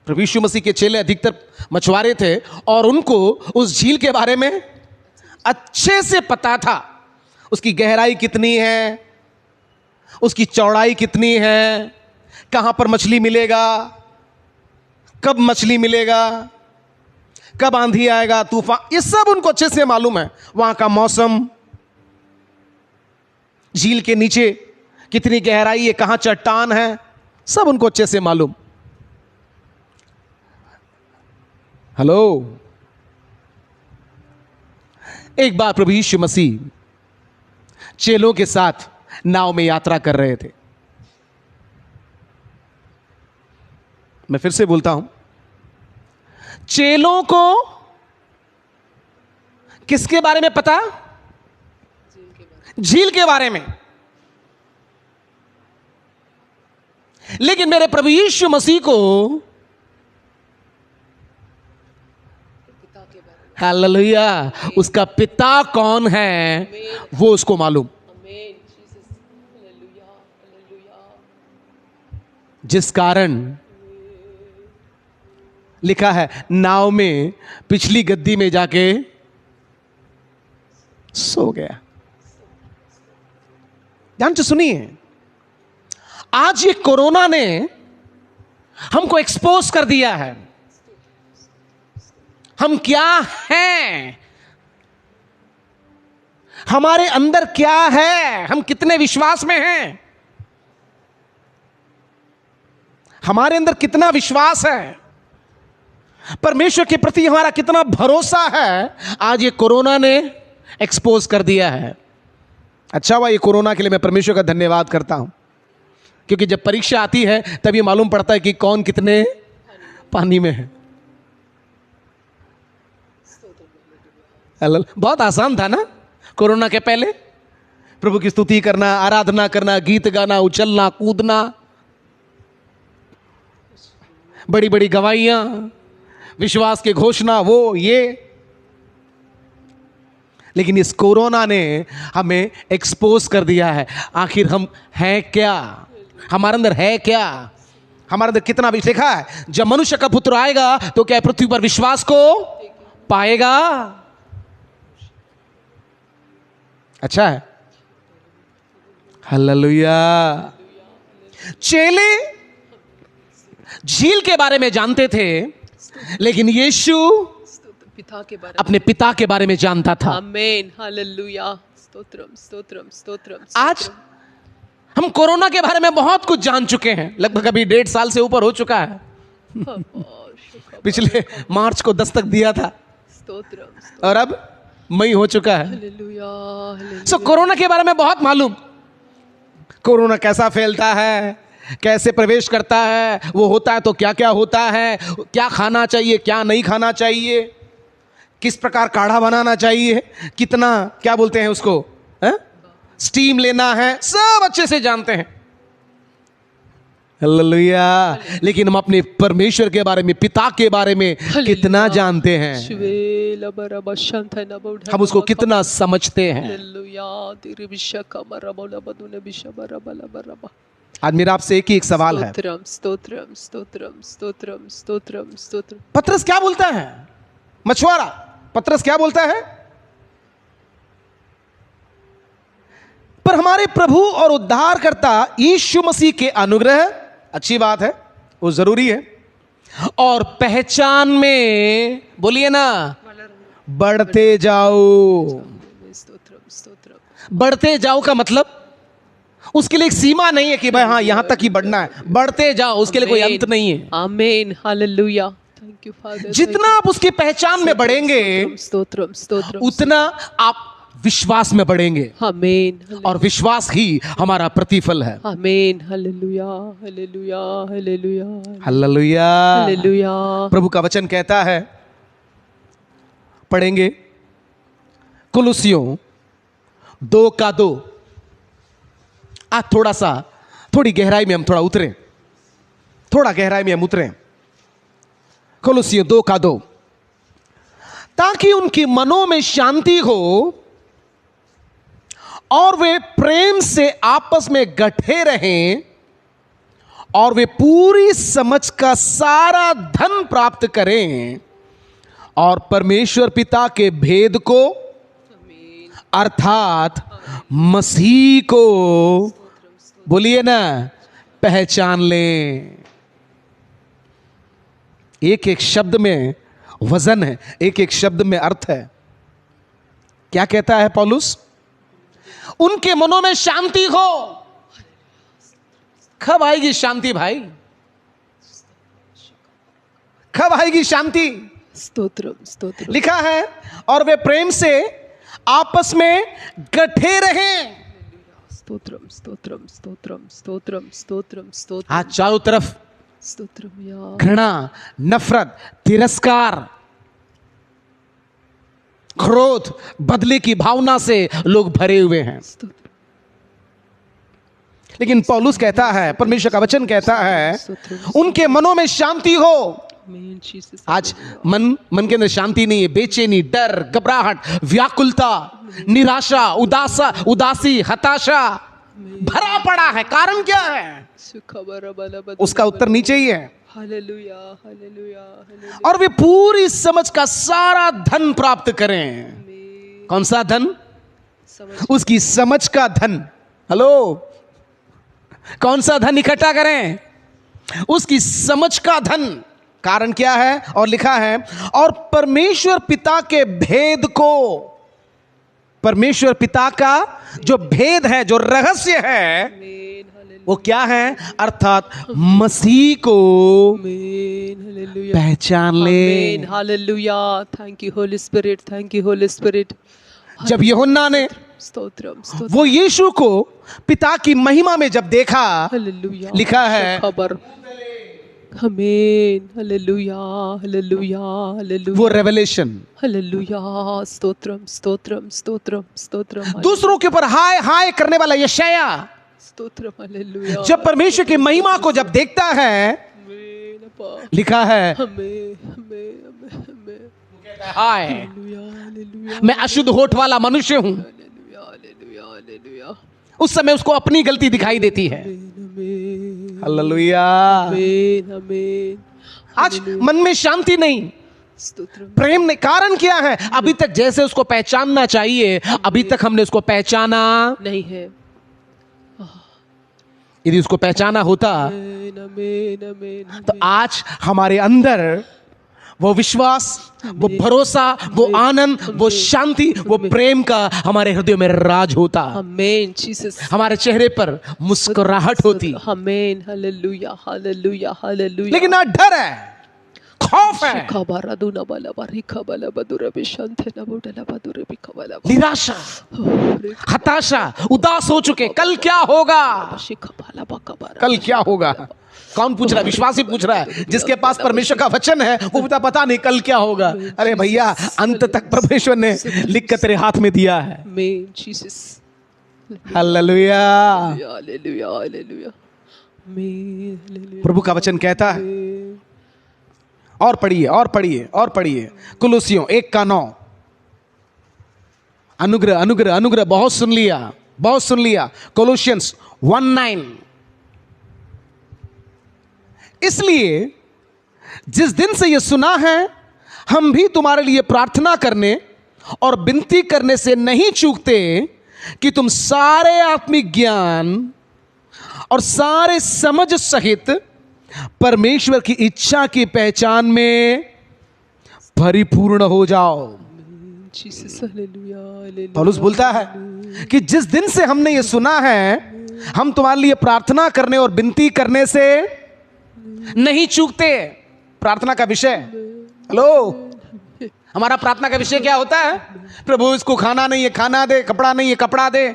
S1: प्रभु यीशु मसीह के चेले अधिकतर मछुआरे थे और उनको उस झील के बारे में अच्छे से पता था। उसकी गहराई कितनी है, उसकी चौड़ाई कितनी है, कहां पर मछली मिलेगा, कब मछली मिलेगा, कब आंधी आएगा, तूफान, ये सब उनको अच्छे से मालूम है। वहां का मौसम, झील के नीचे कितनी गहराई है, कहां चट्टान है, सब उनको अच्छे से मालूम। हेलो। एक बार प्रभु यीशु मसीह चेलों के साथ नाव में यात्रा कर रहे थे। मैं फिर से बोलता हूं, चेलों को किसके बारे में पता? झील के बारे में। लेकिन मेरे प्रभु यीशु मसीह को हालेलुया, उसका पिता कौन है वो उसको मालूम। जिस कारण लिखा है, नाव में पिछली गद्दी में जाके सो गया। ध्यान से सुनिए, आज ये कोरोना ने हमको एक्सपोज कर दिया है। हम क्या हैं, हमारे अंदर क्या है, हम कितने विश्वास में हैं, हमारे अंदर कितना विश्वास है, परमेश्वर के प्रति हमारा कितना भरोसा है, आज ये कोरोना ने एक्सपोज कर दिया है। अच्छा हुआ ये कोरोना के लिए मैं परमेश्वर का धन्यवाद करता हूं, क्योंकि जब परीक्षा आती है तब ये मालूम पड़ता है कि कौन कितने पानी में है। बहुत आसान था ना कोरोना के पहले, प्रभु की स्तुति करना, आराधना करना, गीत गाना, उछलना कूदना, बड़ी बड़ी गवाहियां, विश्वास की घोषणा, वो ये। लेकिन इस कोरोना ने हमें एक्सपोज कर दिया है। आखिर हम हैं क्या, हमारे अंदर है क्या, हमारे अंदर कितना भी लिखा है। जब मनुष्य का पुत्र आएगा तो क्या पृथ्वी पर विश्वास को पाएगा? अच्छा है, हालेलुया। चेले झील के बारे में जानते थे, लेकिन यीशु
S2: पिता के बारे
S1: अपने पिता के बारे में जानता था।
S2: आमीन, हालेलुया, स्तोत्रम स्तोत्रम स्तोत्रम।
S1: आज हम कोरोना के बारे में बहुत कुछ जान चुके हैं, लगभग अभी 1.5 साल से ऊपर हो चुका है। पिछले मार्च को दस्तक दिया था
S2: स्तोत्रम,
S1: और अब मई हो चुका है।
S2: हालेलुया।
S1: सो कोरोना के बारे में बहुत मालूम, कोरोना कैसा फैलता है, कैसे प्रवेश करता है, वो होता है तो क्या क्या होता है, क्या खाना चाहिए क्या नहीं खाना चाहिए, किस प्रकार काढ़ा बनाना चाहिए, कितना क्या बोलते हैं उसको, स्टीम लेना है, सब अच्छे से जानते हैं। हालेलुया। लेकिन हम अपने परमेश्वर के बारे में, पिता के बारे में कितना जानते हैं, हम उसको कितना समझते हैं। आज मेरा आपसे एक सवाल है,
S2: स्तोत्रम स्तोत्रम स्तोत्रम स्तोत्रम स्तोत्रम स्तोत्रम।
S1: पतरस क्या बोलता है, मछुआरा पतरस क्या बोलता है? पर हमारे प्रभु और उद्धारकर्ता यीशु मसीह के अनुग्रह, अच्छी बात है, वो जरूरी है, और पहचान में, बोलिए ना, बढ़ते जाओ।
S2: स्तोत्रम स्तोत्रम।
S1: बढ़ते जाओ का मतलब उसके लिए एक सीमा नहीं है कि भाई हाँ यहां तक ही बढ़ना है, बढ़ते जाओ, उसके लिए कोई अंत नहीं है।
S2: Amen, hallelujah, thank you father.
S1: जितना आप उसकी पहचान में बढ़ेंगे,
S2: स्तोत्रम स्तोत्रम,
S1: उतना आप विश्वास में बढ़ेंगे,
S2: आमीन,
S1: और विश्वास ही हमारा प्रतिफल है।
S2: Amen, hallelujah hallelujah hallelujah
S1: hallelujah
S2: hallelujah.
S1: प्रभु का वचन कहता है, पढ़ेंगे कुलुसियों 2:2। आज थोड़ी गहराई में हम उतरें, थोड़ा गहराई में हम उतरें। कुलुसियों 2:2, ताकि उनकी मनों में शांति हो और वे प्रेम से आपस में गठे रहें, और वे पूरी समझ का सारा धन प्राप्त करें, और परमेश्वर पिता के भेद को, अर्थात मसीह को, बोलिए ना, पहचान लें। एक एक शब्द में वजन है, एक एक शब्द में अर्थ है। क्या कहता है पौलुस? उनके मनों में शांति हो। कब आएगी शांति भाई, कब आएगी शांति?
S2: स्तोत्रम स्तोत्रम।
S1: लिखा है, और वे प्रेम से आपस में गठे रहें।
S2: स्तोत्रम स्तोत्रम स्तोत्रम स्तोत्रम स्तोत्रम स्तोत्रम।
S1: आज चारों तरफ
S2: स्तोत्रम या
S1: घृणा, नफरत, तिरस्कार, क्रोध, बदले की भावना से लोग भरे हुए हैं।
S2: स्तोत्रम।
S1: लेकिन पौलुस कहता है, परमेश्वर का वचन कहता है, उनके मनों में शांति हो।
S2: आमीन, जीसस।
S1: आज मन के अंदर शांति नहीं है, बेचैनी, डर, घबराहट, व्याकुलता, निराशा, उदासी, हताशा भरा पड़ा है। कारण क्या है? उसका उत्तर नीचे ही है।
S2: Hallelujah hallelujah hallelujah.
S1: और वे पूरी समझ का सारा धन प्राप्त करें। कौन सा धन?
S2: समझ।
S1: उसकी समझ का धन। हेलो, कौन सा धन इकट्ठा करें? उसकी समझ का धन। कारण क्या है? और लिखा है, और परमेश्वर पिता के भेद को, परमेश्वर पिता का जो भेद है, जो रहस्य है, वो क्या है? अर्थात मसीह को पहचान ले।
S2: Hallelujah. Thank you Holi spirit, thank you Holi spirit.
S1: जब यूहन्ना ने
S2: स्तोत्रम स्तोत्रम।
S1: वो यीशु को पिता की महिमा में जब देखा,
S2: हालेलुया।
S1: लिखा है,
S2: खबर। आमीन। Hallelujah hallelujah hallelujah.
S1: वो रेवलेशन,
S2: हालेलुया। स्तोत्रम स्तोत्रम स्तोत्रम स्तोत्रम।
S1: दूसरों के ऊपर हाय हाय करने वाला यशाया,
S2: स्तोत्रम। हालेलुया।
S1: जब परमेश्वर की महिमा को जब देखता है,
S2: आमीन अप्पा।
S1: लिखा है,
S2: हमें हमें हमें हमें।
S1: हाय
S2: हालेलुया हालेलुया
S1: मैं अशुद्ध होठ वाला मनुष्य हूं।
S2: Hallelujah hallelujah hallelujah.
S1: उस समय उसको अपनी गलती दिखाई देती है।
S2: Amen
S1: hallelujah.
S2: आमीन आमीन।
S1: आज मन में शांति नहीं,
S2: स्तोत्रम।
S1: प्रेम नहीं। कारण क्या है? अभी तक जैसे उसको पहचानना चाहिए, अभी तक हमने उसको पहचाना
S2: नहीं है।
S1: यदि उसको पहचाना होता
S2: आमीन आमीन आमीन।
S1: तो आज हमारे अंदर वो विश्वास, वो भरोसा, वो आनंद, वो शांति, वो प्रेम का हमारे हृदय में राज होता।
S2: आमीन जीसस।
S1: हमारे चेहरे पर मुस्कुराहट होती।
S2: आमीन हालेलुया हालेलुया हालेलुया।
S1: लेकिन आज डर है, खौफ है,
S2: खबरा दुना बाला बारी खबला बदुरे बिशांत ना बुडला बदुरे बिखबला।
S1: निराशा, हताशा, उदास हो चुके। कल क्या होगा?
S2: शिखबला बकबरा।
S1: कल क्या होगा? कौन पूछ रहा है? विश्वासी पूछ रहा है। जिसके पास परमेश्वर का वचन है वो पता नहीं कल क्या होगा। अरे भैया, अंत तक परमेश्वर ने लिख कर तेरे हाथ में दिया है।
S2: आमीन जीसस।
S1: हालेलुया।
S2: Hallelujah hallelujah. आमीन हालेलुया।
S1: प्रभु का वचन कहता है, और पढ़िए और पढ़िए और पढ़िए, कुलुसियों 1:9। अनुग्रह अनुग्रह अनुग्रह, बहुत सुन लिया, बहुत सुन लिया। कोलोसियंस 1:9। इसलिए जिस दिन से यह सुना है, हम भी तुम्हारे लिए प्रार्थना करने और विनती करने से नहीं चूकते कि तुम सारे आत्मिक ज्ञान और सारे समझ सहित परमेश्वर की इच्छा की पहचान में परिपूर्ण हो जाओ।
S2: Jesus hallelujah hallelujah.
S1: पौलुस बोलता है कि जिस दिन से हमने ये सुना है, हम तुम्हारे लिए प्रार्थना करने और विनती करने से नहीं चूकते। प्रार्थना का विषय, हेलो, हमारा प्रार्थना का विषय क्या होता है? प्रभु इसको खाना नहीं है खाना दे, कपड़ा नहीं है कपड़ा दे,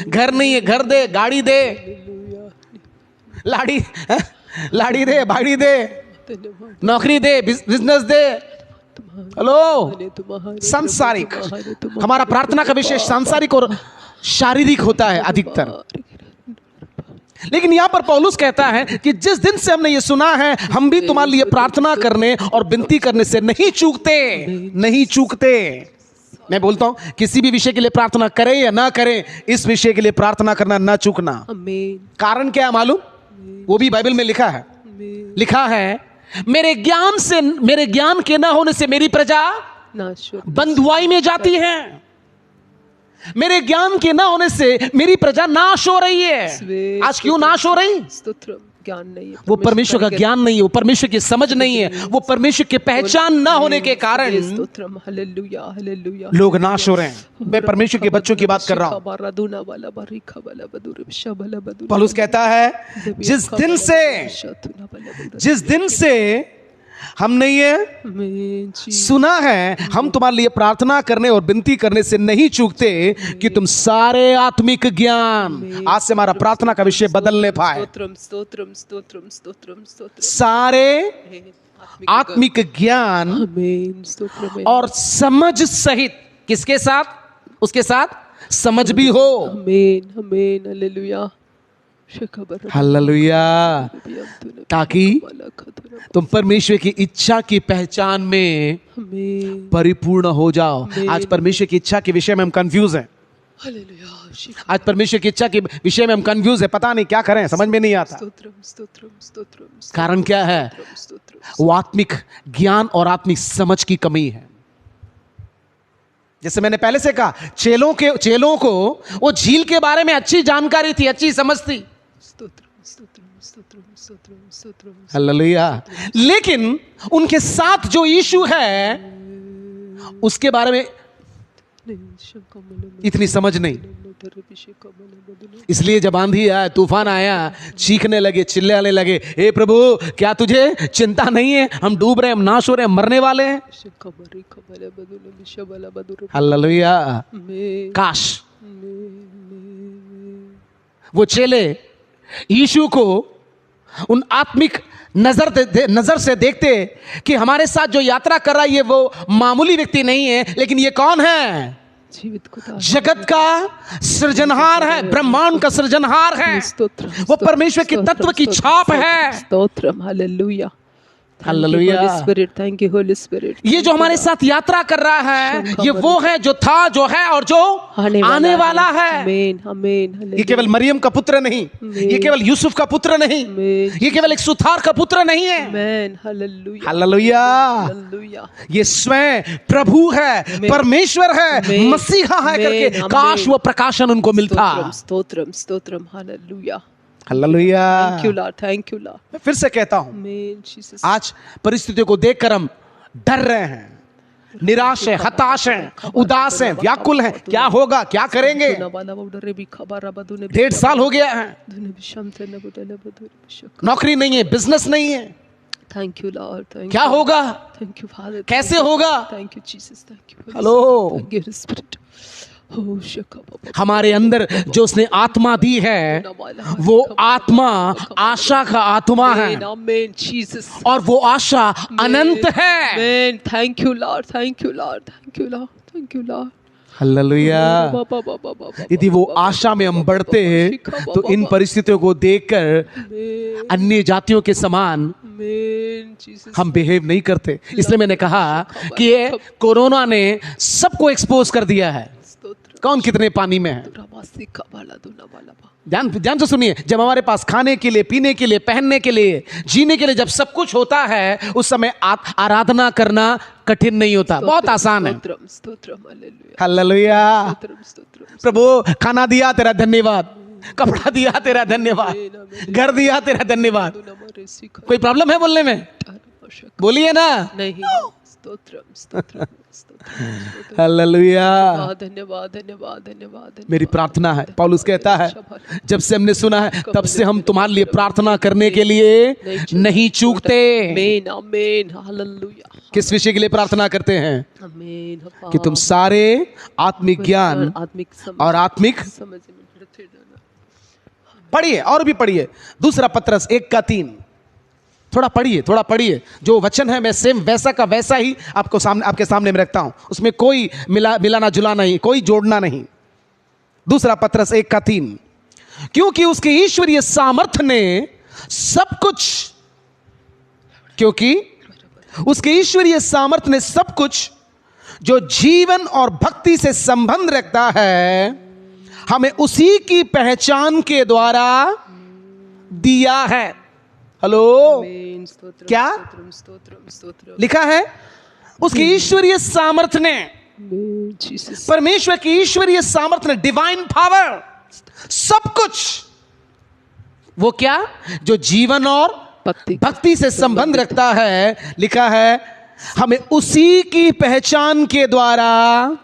S1: घर नहीं है घर दे, गाड़ी दे, लाड़ी दे, बाड़ी दे, नौकरी दे, बिजनेस दे। हेलो, सांसारिक। हमारा प्रार्थना का विषय सांसारिक और शारीरिक होता है अधिकतर। लेकिन यहां पर पौलुस कहता है कि जिस दिन से हमने ये सुना है, हम भी तुम्हारे लिए प्रार्थना करने और विनती करने से नहीं चूकते, नहीं चूकते। मैं बोलता हूं, किसी भी विषय के लिए प्रार्थना करें या ना करें, इस विषय के लिए प्रार्थना करना ना चूकना।
S2: आमीन।
S1: कारण क्या है मालूम? वो भी बाइबल में लिखा है। लिखा है, मेरे ज्ञान के ना होने से मेरी प्रजा बंधुआई में जाती है। मेरे ज्ञान के ना होने से मेरी प्रजा नाश हो रही है। आज क्यों नाश हो रही?
S2: स्तोत्रम। ज्ञान नहीं है,
S1: वो परमेश्वर का ज्ञान नहीं है, वो परमेश्वर की समझ नहीं है, वो परमेश्वर की पहचान ना होने के कारण
S2: स्तोत्रम। Hallelujah hallelujah.
S1: लोग नाश हो रहे हैं। मैं परमेश्वर के बच्चों की बात कर रहा हूं। पौलुस कहता है, जिस दिन से हमने ये सुना है, हम तुम्हारे लिए प्रार्थना करने और विनती करने से नहीं चूकते कि तुम सारे आत्मिक ज्ञान, आज से हमारा प्रार्थना का विषय बदलने पाए।
S2: स्तोत्रम स्तोत्रम स्तोत्रम स्तोत्रम स्तोत्रम।
S1: सारे आत्मिक ज्ञान
S2: आमीन। स्तोत्रम।
S1: और समझ सहित, किसके साथ? उसके साथ समझ भी हो।
S2: आमीन आमीन। हालेलुया।
S1: हालेलुया। ताकि तुम परमेश्वर की इच्छा की पहचान में परिपूर्ण हो जाओ। आज परमेश्वर की इच्छा के विषय में हम कंफ्यूज हैं। आज परमेश्वर की इच्छा के विषय में हम कंफ्यूज है, पता नहीं क्या करें, समझ में नहीं आता। कारण क्या है? वो आत्मिक ज्ञान और आत्मिक समझ की कमी है। जैसे मैंने पहले से कहा, चेलों को वो झील के बारे में अच्छी जानकारी थी, अच्छी समझ थी।
S2: स्तोत्रम स्तोत्रम स्तोत्रम स्तोत्रम स्तोत्रम
S1: हालेलुया। लेकिन उनके साथ जो यीशु है उसके बारे में इतनी समझ नहीं। इसलिए जब आंधी आया, तूफान आया, चीखने लगे, चिल्लाने लगे, हे प्रभु क्या तुझे चिंता नहीं है, हम डूब रहे हैं, हम नाश हो रहे हैं, मरने वाले हैं। हालेलुया। काश वो चेले यीशु को उन आत्मिक नजर से देखते कि हमारे साथ जो यात्रा कर रहा है ये वो मामूली व्यक्ति नहीं है, लेकिन ये कौन है?
S2: जीवित खुदा,
S1: जगत का सृजनहार है, ब्रह्मांड का सृजनहार है, वो परमेश्वर के तत्व की छाप है।
S2: Stotram. Hallelujah.
S1: Hallelujah.
S2: Spirit, thank you Holi spirit.
S1: ये जो हमारे साथ यात्रा कर रहा है ये वो है जो था, जो है और जो आने वाला है।
S2: आमीन आमीन।
S1: ये केवल मरियम का पुत्र नहीं, ये केवल यूसुफ का पुत्र नहीं, ये केवल एक सुथार का पुत्र नहीं है।
S2: आमीन। Hallelujah
S1: hallelujah.
S2: हालेलुया।
S1: ये स्वयं प्रभु है, परमेश्वर है, मसीहा है करके काश वो प्रकाशन उनको मिलता।
S2: Stotram stotram. Hallelujah
S1: hallelujah.
S2: Thank you Lord, thank you Lord.
S1: मैं फिर से कहता हूं,
S2: आमीन जीसस।
S1: आज परिस्थितियों को देखकर हम डर रहे हैं, निराश है, हताश है, उदास है, व्याकुल है, क्या होगा, क्या करेंगे। 1.5 साल हो गया है, नौकरी नहीं है, बिजनेस नहीं है,
S2: थैंक यू लॉर्ड।
S1: क्या होगा,
S2: थैंक यू फादर,
S1: कैसे होगा।
S2: Thank you Jesus, thank you.
S1: Hello,
S2: thank you spirit.
S1: हमारे अंदर जो उसने आत्मा दी है वो आत्मा आशा का आत्मा है,
S2: आमीन जीसस।
S1: और वो आशा अनंत है।
S2: आमीन। Thank you Lord, thank you Lord, thank you Lord, thank you Lord.
S1: Hallelujah. यदि वो आशा में हम बढ़ते तो इन परिस्थितियों को देखकर अन्य जातियों के समान हम बिहेव नहीं करते। इसलिए मैंने कहा कि ये कोरोना ने सबको एक्सपोज कर दिया है। कौन कितने पानी में है, ध्यान से सुनिए। जब हमारे पास खाने के लिए, पीने के लिए, पहनने के लिए, जीने के लिए जब सब कुछ होता है उस समय आराधना करना कठिन नहीं होता, बहुत आसान है। हालेलुया। प्रभु खाना दिया तेरा धन्यवाद, कपड़ा दिया तेरा धन्यवाद, घर दिया तेरा धन्यवाद। कोई प्रॉब्लम है बोलने में? बोलिए ना।
S2: नहीं। स्तोत्रम स्तोत्रम स्तोत्रम।
S1: हालेलुया।
S2: धन्यवाद धन्यवाद धन्यवाद।
S1: मेरी प्रार्थना है, पौलुस कहता है, जब से हमने सुना है तब से हम तुम्हारे लिए प्रार्थना करने के लिए नहीं चूकते।
S2: आमीन आमीन। हालेलुया।
S1: किस विषय के लिए प्रार्थना करते हैं?
S2: आमीन।
S1: कि तुम सारे आत्मिक ज्ञान और आत्मिक
S2: समझ में
S1: पढ़िए, और भी पढ़िए। दूसरा पत्रस 1:3 थोड़ा पढ़िए। जो वचन है मैं सेम वैसा का वैसा ही आपके सामने में रखता हूं, उसमें कोई मिलाना जुलाना नहीं, कोई जोड़ना नहीं। दूसरा पत्रस 1:3, क्योंकि उसके ईश्वरीय सामर्थ्य ने सब कुछ, क्योंकि उसके ईश्वरीय सामर्थ्य ने सब कुछ जो जीवन और भक्ति से संबंध रखता है हमें उसी की पहचान के द्वारा दिया है। हेलो, क्या लिखा है? उसकी ईश्वरीय सामर्थ्य ने, परमेश्वर की ईश्वरीय सामर्थ्य ने, डिवाइन पावर, सब कुछ वो क्या, जो जीवन और भक्ति से संबंध रखता है, लिखा है हमें उसी की पहचान के द्वारा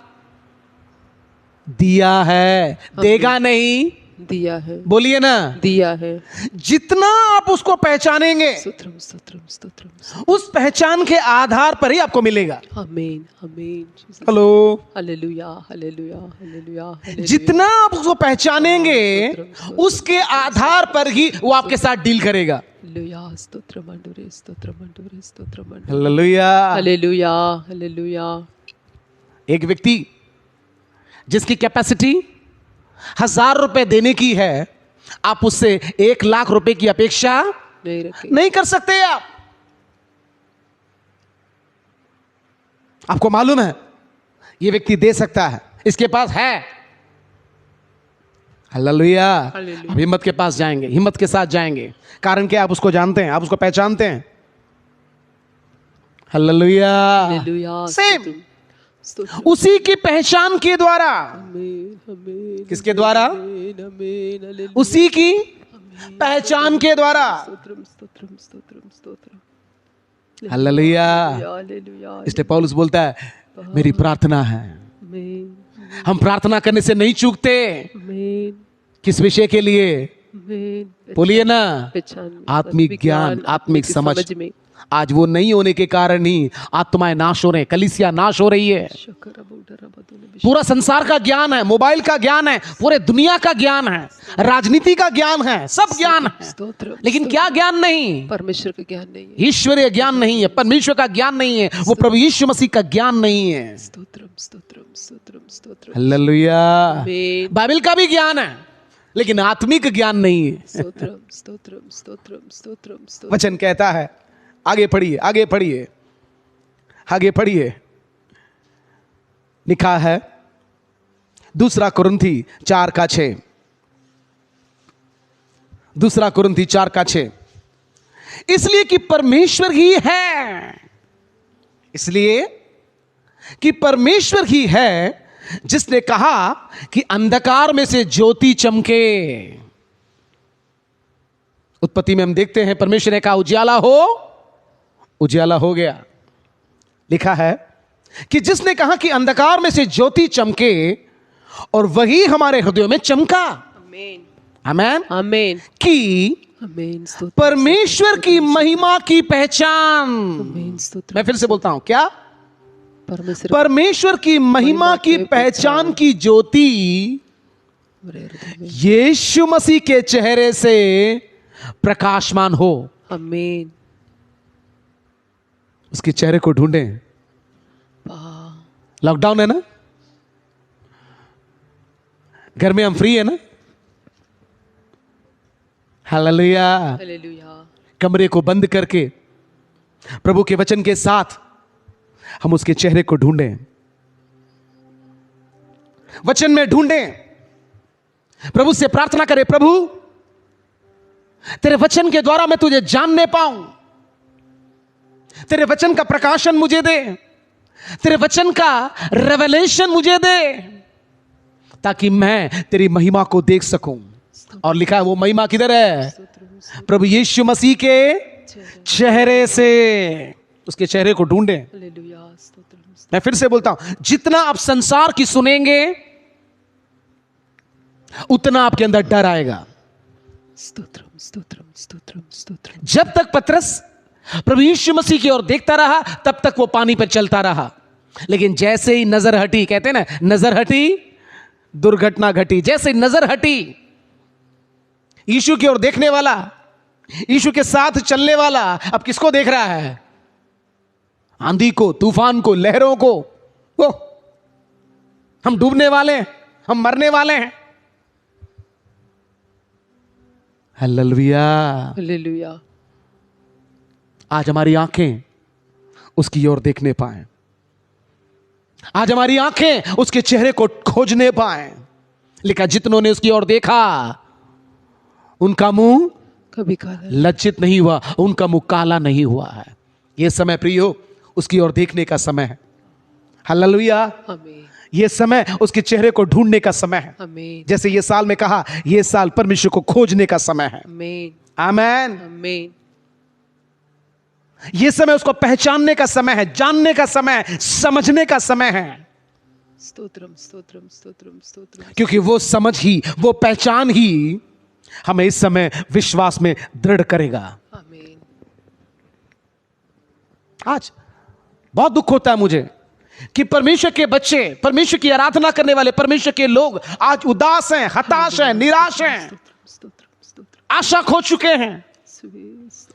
S1: दिया है, देगा नहीं,
S2: दिया है।
S1: बोलिए ना, दिया है। जितना आप उसको पहचानेंगे
S2: स्तोत्रम स्तोत्रम स्तोत्रम,
S1: उस पहचान के आधार पर ही आपको मिलेगा।
S2: आमीन आमीन।
S1: Hello,
S2: hallelujah hallelujah hallelujah.
S3: जितना आप उसको पहचानेंगे उसके आधार पर ही वो आपके साथ डील करेगा।
S1: Hallelujah
S2: hallelujah hallelujah.
S1: एक व्यक्ति जिसकी कैपेसिटी 1000 रुपए देने की है, आप उससे 1 लाख रुपए की अपेक्षा नहीं कर सकते। आपको मालूम है ये व्यक्ति दे सकता है, इसके पास है। हालेलुया। अब हिम्मत के पास जाएंगे, हिम्मत के साथ जाएंगे। कारण क्या? आप उसको जानते हैं, आप उसको पहचानते हैं। हालेलुया।
S3: सेम
S2: स्तोत्रम
S1: उसी की पहचान के द्वारा।
S2: आमीन आमीन
S1: किसके द्वारा?
S2: आमीन आमीन हालेलुया
S1: उसी की पहचान के द्वारा।
S2: स्तोत्रम स्तोत्रम स्तोत्रम स्तोत्रम
S1: हालेलुया।
S2: हालेलुया
S1: इसलिए पौलुस बोलता है मेरी प्रार्थना है।
S2: आमीन
S1: हम प्रार्थना करने से नहीं चूकते।
S2: आमीन
S1: किस विषय के लिए?
S2: आमीन
S1: बोलिए ना,
S2: पहचान
S1: आत्मिक ज्ञान, आत्मिक समझ।
S2: में
S1: आज वो नहीं होने के कारण ही आत्माएं नाश हो रहे हैं, कलीसिया नाश हो रही है। पूरा संसार का ज्ञान है, मोबाइल का ज्ञान है, पूरे दुनिया का ज्ञान है, राजनीति का ज्ञान है, सब ज्ञान है,
S2: स्तोत्रम
S1: लेकिन क्या ज्ञान नहीं?
S2: परमेश्वर का ज्ञान नहीं है।
S1: ईश्वरीय ज्ञान नहीं है, परमेश्वर का ज्ञान नहीं है, वो प्रभु यीशु मसीह का ज्ञान नहीं है।
S2: स्तोत्रम स्तोत्रम स्तोत्रम स्तोत्रम
S1: हालेलुया।
S2: आमीन
S1: बाइबल का भी ज्ञान है, लेकिन आत्मिक ज्ञान नहीं है।
S2: स्तोत्रम स्तोत्रम स्तोत्रम स्तोत्रम स्तोत्रम
S1: वचन कहता है, आगे पढ़िए, आगे पढ़िए, आगे पढ़िए। लिखा है दूसरा कुरिन्थी 4:6, दूसरा कुरिन्थी 4:6, इसलिए कि परमेश्वर ही है, इसलिए कि परमेश्वर ही है जिसने कहा कि अंधकार में से ज्योति चमके। उत्पत्ति में हम देखते हैं परमेश्वर ने कहा उजियाला हो, उजियाला हो गया। लिखा है कि जिसने कहा कि अंधकार में से ज्योति चमके, और वही हमारे हृदयों में चमका।
S2: आमीन
S1: आमेन।
S2: आमीन
S1: कि
S2: आमीन स्तोत्रम
S1: परमेश्वर की महिमा की पहचान।
S2: आमीन स्तोत्रम
S1: मैं फिर से बोलता हूं, क्या?
S2: परमेश्वर
S1: परमेश्वर की महिमा की पहचान की ज्योति
S2: हमारे हृदय में।
S1: यीशु मसीह के चेहरे से प्रकाशमान हो।
S2: आमीन
S1: उसके चेहरे को ढूंढें। लॉकडाउन है ना, घर में हम फ्री है ना। हालेलुया।
S2: हालेलुया
S1: कमरे को बंद करके प्रभु के वचन के साथ हम उसके चेहरे को ढूंढें, वचन में ढूंढें, प्रभु से प्रार्थना करें, प्रभु तेरे वचन के द्वारा मैं तुझे जानने पाऊं, तेरे वचन का प्रकाशन मुझे दे, तेरे वचन का रेवलेशन मुझे दे, ताकि मैं तेरी महिमा को देख सकूं। और लिखा है वो महिमा किधर है? प्रभु यीशु मसीह के चेहरे से। उसके चेहरे को ढूंढें।
S2: हालेलुया स्तोत्रम
S1: मैं फिर से बोलता हूं, जितना आप संसार की सुनेंगे उतना आपके अंदर डर आएगा।
S2: स्तोत्रम स्तोत्रम स्तोत्रम स्तोत्रम
S1: जब तक पतरस प्रभु यीशु मसीह की ओर देखता रहा तब तक वो पानी पर चलता रहा, लेकिन जैसे ही नजर हटी, कहते हैं ना नजर हटी दुर्घटना घटी। जैसे ही नजर हटी, यीशु की ओर देखने वाला, यीशु के साथ चलने वाला अब किसको देख रहा है? आंधी को, तूफान को, लहरों को। वो हम डूबने वाले हैं, हम मरने वाले हैं। हालेलुया।
S2: हालेलुया
S1: आज हमारी आंखें उसकी ओर देखने पाए, आज हमारी आंखें उसके चेहरे को खोजने पाए। लिखा जितनों ने उसकी ओर देखा उनका मुंह
S2: कभी काला
S1: लज्जित नहीं हुआ, उनका मुंह काला नहीं हुआ है। यह समय प्रियो उसकी ओर देखने का समय है। हालेलुया।
S2: आमीन
S1: यह समय उसके चेहरे को ढूंढने का समय है।
S2: आमीन
S1: जैसे ये साल में कहा, यह साल परमेश्वर को खोजने का समय है।
S2: आमीन
S1: आमेन।
S2: आमीन
S1: यह समय उसको पहचानने का समय है, जानने का समय है, समझने का समय है।
S2: स्तोत्रम स्तोत्रम स्तोत्रम स्तोत्रम
S1: क्योंकि वो समझ ही, वो पहचान ही हमें इस समय विश्वास में दृढ़ करेगा।
S2: आमीन
S1: आज बहुत दुख होता है मुझे कि परमेश्वर के बच्चे, परमेश्वर की आराधना करने वाले परमेश्वर के लोग आज उदास हैं, हताश हैं, निराश हैं,
S2: स्तोत्रम स्तोत्रम स्तोत्रम
S1: आशा खो चुके हैं,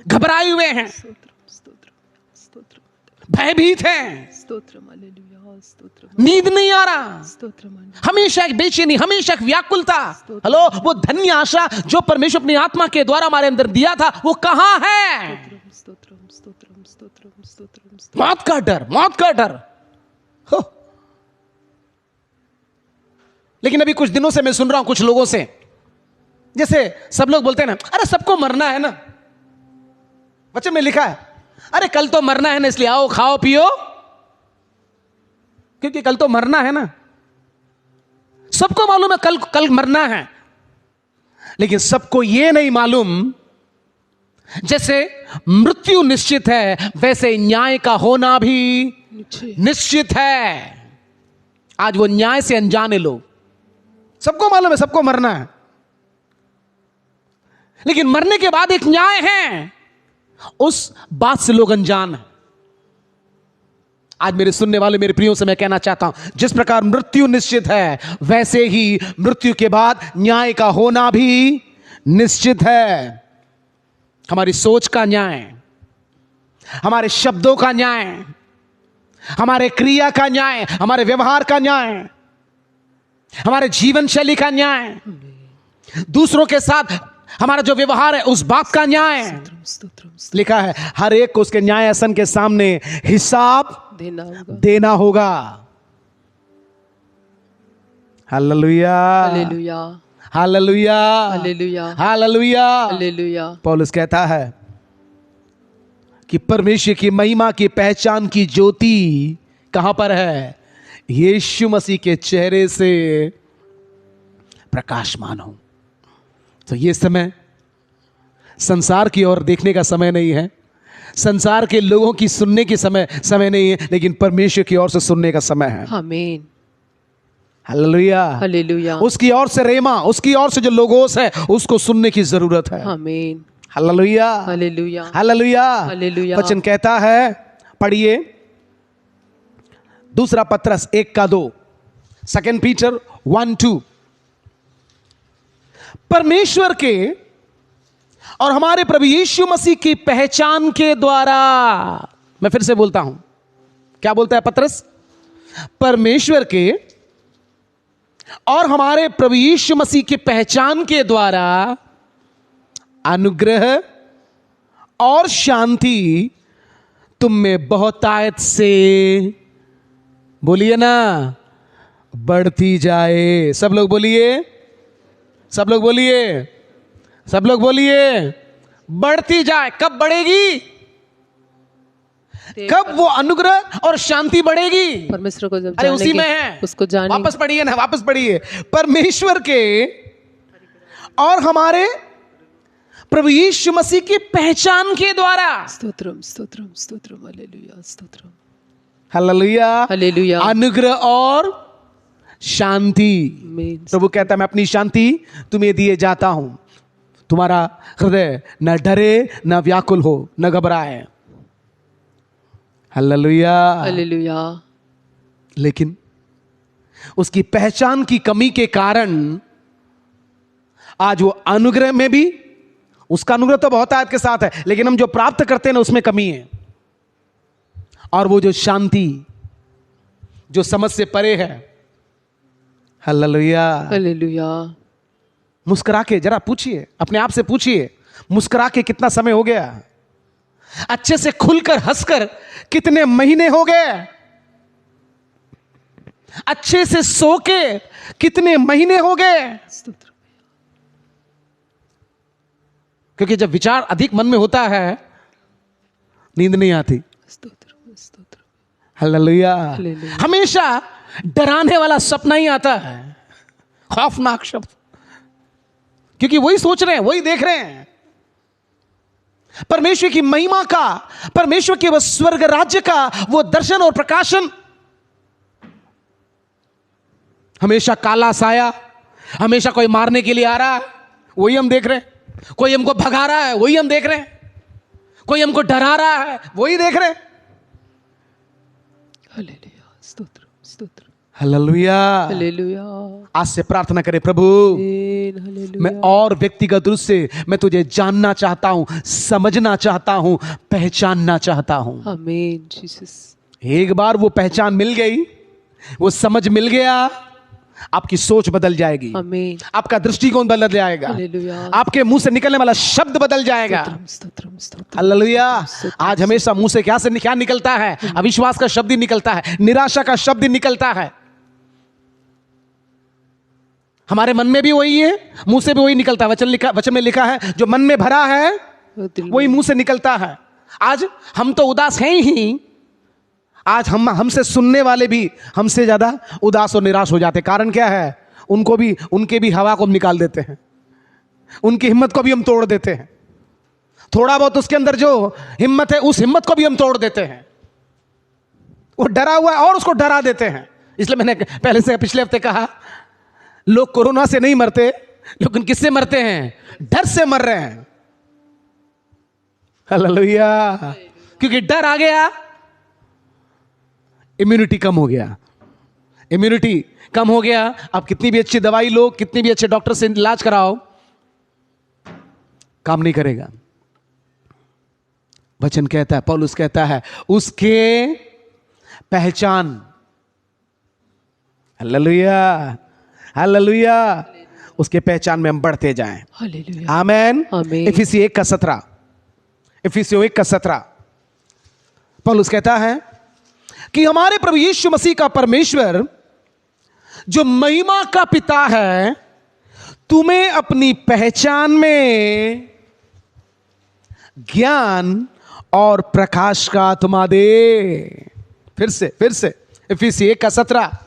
S1: घबराए हुए हैं,
S2: स्तोत्रम स्तोत्रम स्तोत्रम
S1: भयभीत हैं,
S2: स्तोत्रम हालेलुया स्तोत्रम
S1: नींद नहीं आ रहा,
S2: स्तोत्रम हालेलुया
S1: हमेशा एक बेचैनी, हमेशा एक व्याकुलता। हेलो, वो धन्य आशा जो परमेश्वर अपनी आत्मा के द्वारा हमारे अंदर दिया था, वो कहां है?
S2: स्तोत्रम स्तोत्रम स्तोत्रम स्तोत्रम स्तोत्रम
S1: मौत का डर, मौत का डर हो। लेकिन अभी कुछ दिनों से मैं सुन रहा हूं कुछ लोगों से, जैसे सब लोग बोलते हैं ना, अरे सबको मरना है ना, वचन में लिखा है, अरे कल तो मरना है ना, इसलिए आओ खाओ पियो क्योंकि कल तो मरना है ना, सबको मालूम है कल कल मरना है, लेकिन सबको यह नहीं मालूम जैसे मृत्यु निश्चित है वैसे न्याय का होना भी निश्चित है। आज वो न्याय से अनजाने लोग, सबको मालूम है सबको मरना है, लेकिन मरने के बाद एक न्याय है, उस बात से लोग अनजान हैं। आज मेरे सुनने वाले मेरे प्रियों से मैं कहना चाहता हूं, जिस प्रकार मृत्यु निश्चित है वैसे ही मृत्यु के बाद न्याय का होना भी निश्चित है। हमारी सोच का न्याय, हमारे शब्दों का न्याय, हमारे क्रिया का न्याय, हमारे व्यवहार का न्याय, हमारे जीवन शैली का न्याय, दूसरों के साथ हमारा जो व्यवहार है उस बात का न्याय। लिखा है हर एक को उसके न्यायासन के सामने हिसाब देना होगा। Hallelujah,
S2: hallelujah,
S1: hallelujah,
S2: hallelujah,
S1: hallelujah.
S2: Hallelujah.
S1: पौलुस कहता है कि परमेश्वर की महिमा की पहचान की ज्योति कहां पर है? यीशु मसीह के चेहरे से प्रकाशमान हो। तो ये समय संसार की ओर देखने का समय नहीं है, संसार के लोगों की सुनने की समय नहीं है, लेकिन परमेश्वर की ओर से सुनने का समय है।
S2: आमीन,
S1: हालेलुया,
S2: हालेलुया,
S1: उसकी ओर से रेमा, उसकी ओर से जो लोगोस है उसको सुनने की जरूरत है।
S2: Amen,
S1: hallelujah,
S2: hallelujah,
S1: hallelujah,
S2: hallelujah.
S1: वचन कहता है, पढ़िए दूसरा पत्रस 1:2, 2 पीटर 1:2। परमेश्वर के और हमारे प्रभु यीशु मसीह की पहचान के द्वारा, मैं फिर से बोलता हूं, क्या बोलता है पत्रस? परमेश्वर के और हमारे प्रभु यीशु मसीह की पहचान के द्वारा अनुग्रह और शांति तुम में बहुतायत से, बोलिए ना, बढ़ती जाए। सब लोग बोलिए, सब लोग बोलिए, सब लोग बोलिए, बढ़ती जाए। कब बढ़ेगी? कब वो अनुग्रह और शांति बढ़ेगी?
S2: परमेश्वर को जब
S1: अरे उसी
S2: जानेंगे,
S1: में है,
S2: उसको जानेंगे।
S1: वापस पढ़िए ना, वापस पढ़िए। परमेश्वर के और हमारे प्रभु यीशु मसीह की पहचान के द्वारा।
S2: Stotram, stotram, stotram, hallelujah, stotram,
S1: hallelujah,
S2: hallelujah,
S1: अनुग्रह और शांति।
S2: आमीन।
S1: प्रभु कहता है मैं अपनी शांति तुम्हें दिए जाता हूं, तुम्हारा हृदय न डरे न व्याकुल हो न घबराए। हालेलुया,
S2: हालेलुया,
S1: लेकिन उसकी पहचान की कमी के कारण आज वो अनुग्रह में भी, उसका अनुग्रह तो बहुत आयत के साथ है, लेकिन हम जो प्राप्त करते हैं ना उसमें कमी है। और वो जो शांति जो समझ से परे है। हालेलुया,
S2: हालेलुया,
S1: मुस्कुरा के जरा पूछिए, अपने आप से पूछिए, मुस्कुरा के कितना समय हो गया? अच्छे से खुलकर हंसकर कितने महीने हो गए? अच्छे से सो के कितने महीने हो गए?
S2: स्तोत्रम,
S1: क्योंकि जब विचार अधिक मन में होता है नींद नहीं आती।
S2: Stotram, stotram,
S1: hallelujah,
S2: hallelujah.
S1: हमेशा डराने वाला सपना ही आता है, खौफनाक शब्द, क्योंकि वही सोच रहे हैं, वही देख रहे हैं। परमेश्वर की महिमा का, परमेश्वर के वह स्वर्ग राज्य का वो दर्शन और प्रकाशन, हमेशा काला साया, हमेशा कोई मारने के लिए आ रहा है वही हम देख रहे हैं, कोई हमको भगा रहा है वही हम देख रहे हैं, कोई हमको डरा रहा है वही देख रहे हैं।
S2: Hallelujah, stotram, stotram,
S1: hallelujah,
S2: hallelujah,
S1: आज से प्रार्थना करें, प्रभु
S2: आमीन, हालेलुया,
S1: मैं और व्यक्तिगत रूप से मैं तुझे जानना चाहता हूं, समझना चाहता हूं, पहचानना चाहता हूं।
S2: आमीन, जीसस,
S1: एक बार वो पहचान मिल गई, वो समझ मिल गया, आपकी सोच बदल जाएगी,
S2: आमीन,
S1: आपका दृष्टिकोण बदल जाएगा,
S2: हालेलुया,
S1: आपके मुंह से निकलने वाला शब्द बदल जाएगा।
S2: स्तोत्रम, स्तोत्रम, स्तोत्रम,
S1: हालेलुया। आज हमेशा मुंह से क्या निकलता है? अविश्वास का शब्द ही निकलता है, निराशा का शब्द ही निकलता है। हमारे मन में भी वही है, मुंह से भी वही निकलता है। वचन में लिखा है जो मन में भरा है
S2: दिल
S1: वही मुंह से निकलता है। आज हम तो उदास हैं ही, आज हमसे सुनने वाले भी हमसे ज्यादा उदास और निराश हो जाते। कारण क्या है? उनके भी हवा को हम निकाल देते हैं, उनकी हिम्मत को भी हम तोड़ देते हैं। थोड़ा बहुत उसके अंदर जो हिम्मत है, उस हिम्मत को भी हम तोड़ देते हैं। वो डरा हुआ है और उसको डरा देते हैं। इसलिए मैंने पहले से पिछले हफ्ते कहा, लोग कोरोना से नहीं मरते, लेकिन किससे मरते हैं? डर से मर रहे हैं। हालेलुया। क्योंकि डर आ गया, इम्यूनिटी कम हो गया। इम्यूनिटी कम हो गया। अब कितनी भी अच्छी दवाई लो, कितनी भी अच्छे डॉक्टर से इलाज कराओ, काम नहीं करेगा। वचन कहता है, पौलुस कहता है, उसके पहचान, हालेलुया हालेलुया, उसके पहचान में हम बढ़ते जाएं।
S2: Hallelujah
S1: amen.
S2: आमीन।
S1: इफिसियों 1:17 पौलुस कहता है कि हमारे प्रभु यीशु मसीह का परमेश्वर जो महिमा का पिता है, तुम्हें अपनी पहचान में ज्ञान और प्रकाश का आत्मा दे। फिर से इफिसियों 1:17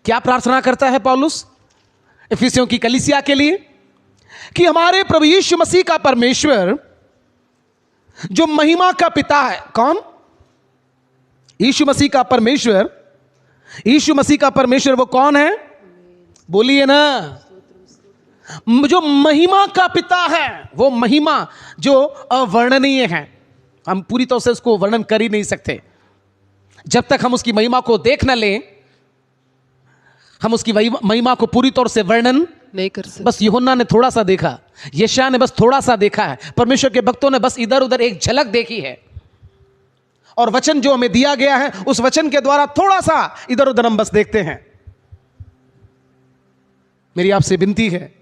S1: क्या प्रार्थना करता है पौलुस इफिसियों की कलीसिया के लिए? कि हमारे प्रभु यीशु मसीह का परमेश्वर जो महिमा का पिता है, कौन? यीशु मसीह का परमेश्वर। यीशु मसीह का परमेश्वर वो कौन है? बोलिए ना। जो महिमा का पिता है, वो महिमा जो अवर्णनीय है, हम पूरी तरह से उसको वर्णन कर ही नहीं सकते। जब तक हम उसकी महिमा को देख न लें, हम उसकी महिमा को पूरी तौर से वर्णन
S2: नहीं कर सकते।
S1: बस यूहन्ना ने थोड़ा सा देखा, यशायाह ने बस थोड़ा सा देखा है, परमेश्वर के भक्तों ने बस इधर उधर एक झलक देखी है। और वचन जो हमें दिया गया है, उस वचन के द्वारा थोड़ा सा इधर उधर हम बस देखते हैं। मेरी आपसे विनती है,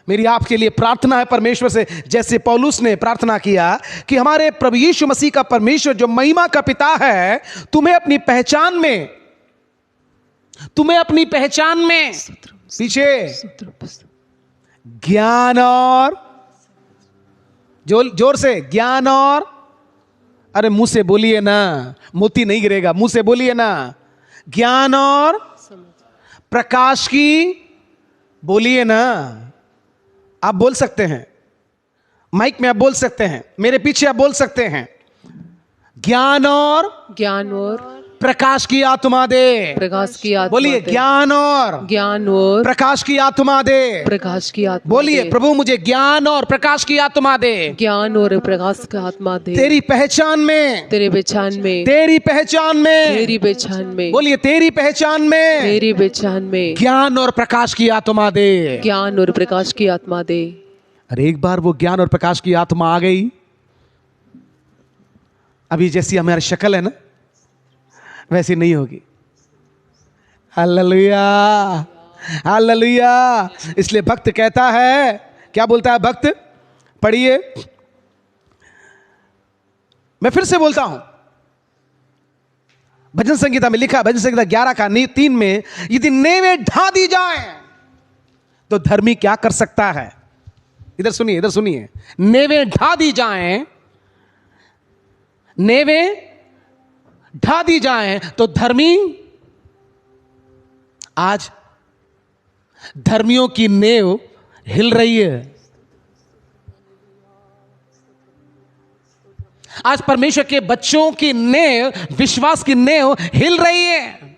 S1: मेरी आपके लिए प्रार्थना है परमेश्वर से, जैसे पौलुस ने प्रार्थना किया कि हमारे प्रभु यीशु मसीह का परमेश्वर जो महिमा का पिता है, तुम्हें अपनी पहचान में पीछे ज्ञान और, जोर से ज्ञान और, अरे मुंह से बोलिए ना, मोती नहीं गिरेगा, मुंह से बोलिए ना। ज्ञान और प्रकाश की, बोलिए ना। आप बोल सकते हैं, माइक में आप बोल सकते हैं, मेरे पीछे आप बोल सकते हैं। ज्ञान और प्रकाश की आत्मा दे।
S2: प्रकाश की आत्मा
S1: बोलिए,
S2: दे।
S1: ज्ञान और प्रकाश की आत्मा दे।
S2: प्रकाश की आत्मा
S1: बोलिए,
S2: दे।
S1: प्रभु मुझे ज्ञान और प्रकाश की आत्मा दे।
S2: ज्ञान और प्रकाश की आत्मा दे।
S1: तेरी पहचान में,
S2: तेरी पहचान में,
S1: तेरी पहचान में,
S2: मेरी पहचान में,
S1: बोलिए तेरी पहचान में,
S2: मेरी पहचान में
S1: ज्ञान और प्रकाश की आत्मा दे।
S2: ज्ञान और प्रकाश की आत्मा दे।
S1: अरे एक बार वो ज्ञान और प्रकाश की आत्मा आ गई, अभी जैसी हमारी शक्ल है ना, वैसी नहीं होगी। Hallelujah hallelujah. इसलिए भक्त कहता है, क्या बोलता है भक्त? पढ़िए, मैं फिर से बोलता हूं, भजन संगीता में लिखा, भजन संगीता 11:3 में, यदि नेवें ढा दी जाए तो धर्मी क्या कर सकता है? इधर सुनिए, नेवें ढा दी जाए, नेवें ढा दी जाए तो धर्मी, आज धर्मियों की नेव हिल रही है। आज परमेश्वर के बच्चों की नेव, विश्वास की नेव हिल रही है।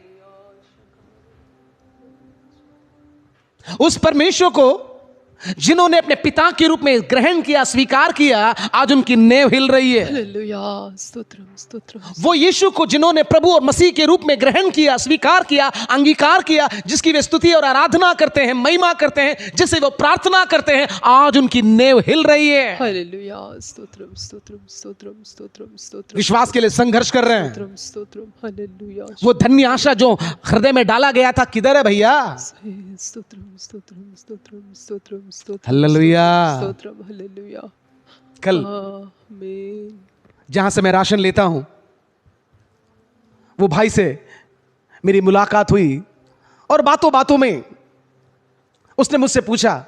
S1: उस परमेश्वर को जिन्होंने अपने पिता के रूप में ग्रहण किया, स्वीकार किया, आज उनकी नेव हिल रही है।
S2: हालेलुया, स्तोत्रम स्तोत्रम।
S1: वो यीशु को जिन्होंने प्रभु और मसीह के रूप में ग्रहण किया, स्वीकार किया, अंगीकार किया, जिसकी वे स्तुति और आराधना करते हैं, महिमा करते हैं, जिसे वो प्रार्थना करते हैं, आज उनकी नेव हिल रही है।
S2: हालेलुया, स्तोत्रम स्तोत्रम स्तोत्रम स्तोत्रम स्तोत्रम।
S1: विश्वास के लिए संघर्ष कर रहे हैं।
S2: स्तोत्रम स्तोत्रम। हालेलुया।
S1: वो धन्य आशा जो हृदय में डाला गया था, किधर है भैया?
S2: स्तोत्रम स्तोत्रम स्तोत्रम स्तोत्रम स्तोत्रम।
S1: हालेलुया।
S2: स्तोत्रम। हालेलुया।
S1: कल
S2: आमीन।
S1: जहां से मैं राशन लेता हूं, वो भाई से मेरी मुलाकात हुई और बातों बातों में उसने मुझसे पूछा,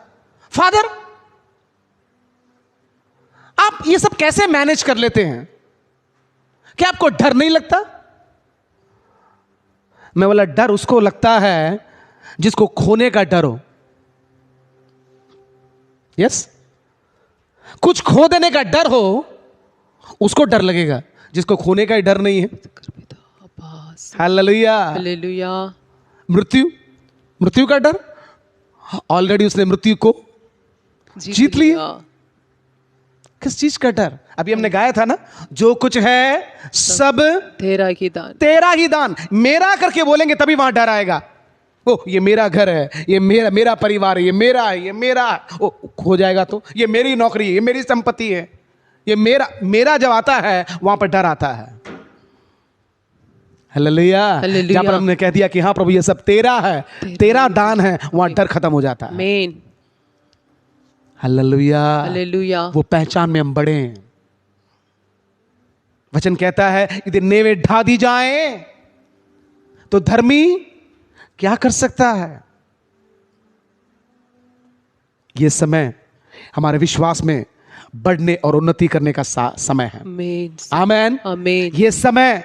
S1: फादर आप ये सब कैसे मैनेज कर लेते हैं? क्या आपको डर नहीं लगता? मैं बोला डर उसको लगता है जिसको खोने का डर हो। यस, कुछ खो देने का डर हो उसको डर लगेगा, जिसको खोने का ही डर नहीं है।
S2: पिता अब्बास
S1: हालेलुया।
S2: हालेलुया
S1: मृत्यु का डर, ऑलरेडी उसने मृत्यु को जीत लिया। किस चीज का डर? अभी हमने गाया था ना, जो कुछ है सब
S2: तेरा ही दान,
S1: तेरा ही दान। मेरा करके बोलेंगे तभी वहां डर आएगा। ओ ये मेरा घर है, ये मेरा परिवार है, ये मेरा है, ये मेरा है। ओ खो जाएगा तो ये मेरी नौकरी है, ये मेरी संपत्ति है, ये मेरा जब आता है वहां पर डर आता है। हालेलुया।
S2: हालेलुया।
S1: जहां पर हमने कह दिया कि हाँ प्रभु ये सब तेरा है, तेरा दान है, वहां डर खत्म हो जाता है।
S2: आमीन।
S1: हालेलुया।
S2: हालेलुया।
S1: वो पहचान में हम बढ़े हैं। वचन कहता है यदि नेवे ढा दी जाए तो धर्मी क्या कर सकता है? यह समय हमारे विश्वास में बढ़ने और उन्नति करने का समय है।
S2: आमीन।
S1: आमेन।
S2: आमीन।
S1: यह समय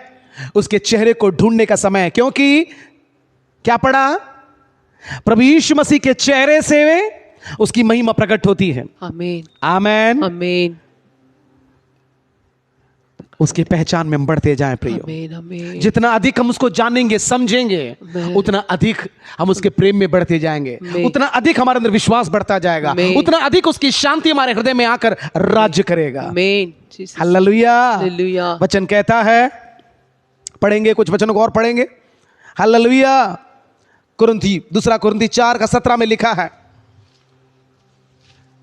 S1: उसके चेहरे को ढूंढने का समय है, क्योंकि क्या पढ़ा? प्रभु यीशु मसीह के चेहरे से उसकी महिमा प्रकट होती है।
S2: आमीन।
S1: आमेन।
S2: आमीन।
S1: उसकी पहचान में हम बढ़ते जाएं प्रियो।
S2: आमीन। आमीन।
S1: जितना अधिक हम उसको जानेंगे समझेंगे, उतना अधिक हम उसके प्रेम में बढ़ते जाएंगे, उतना अधिक हमारे अंदर विश्वास बढ़ता जाएगा, उतना अधिक उसकी शांति हमारे हृदय में आकर राज्य करेगा।
S2: आमीन।
S1: हालेलुया।
S2: हालेलुया।
S1: वचन कहता है, पढ़ेंगे कुछ वचनों को और पढ़ेंगे। हालेलुया। दूसरा कुरिन्थी 4:17 में लिखा है,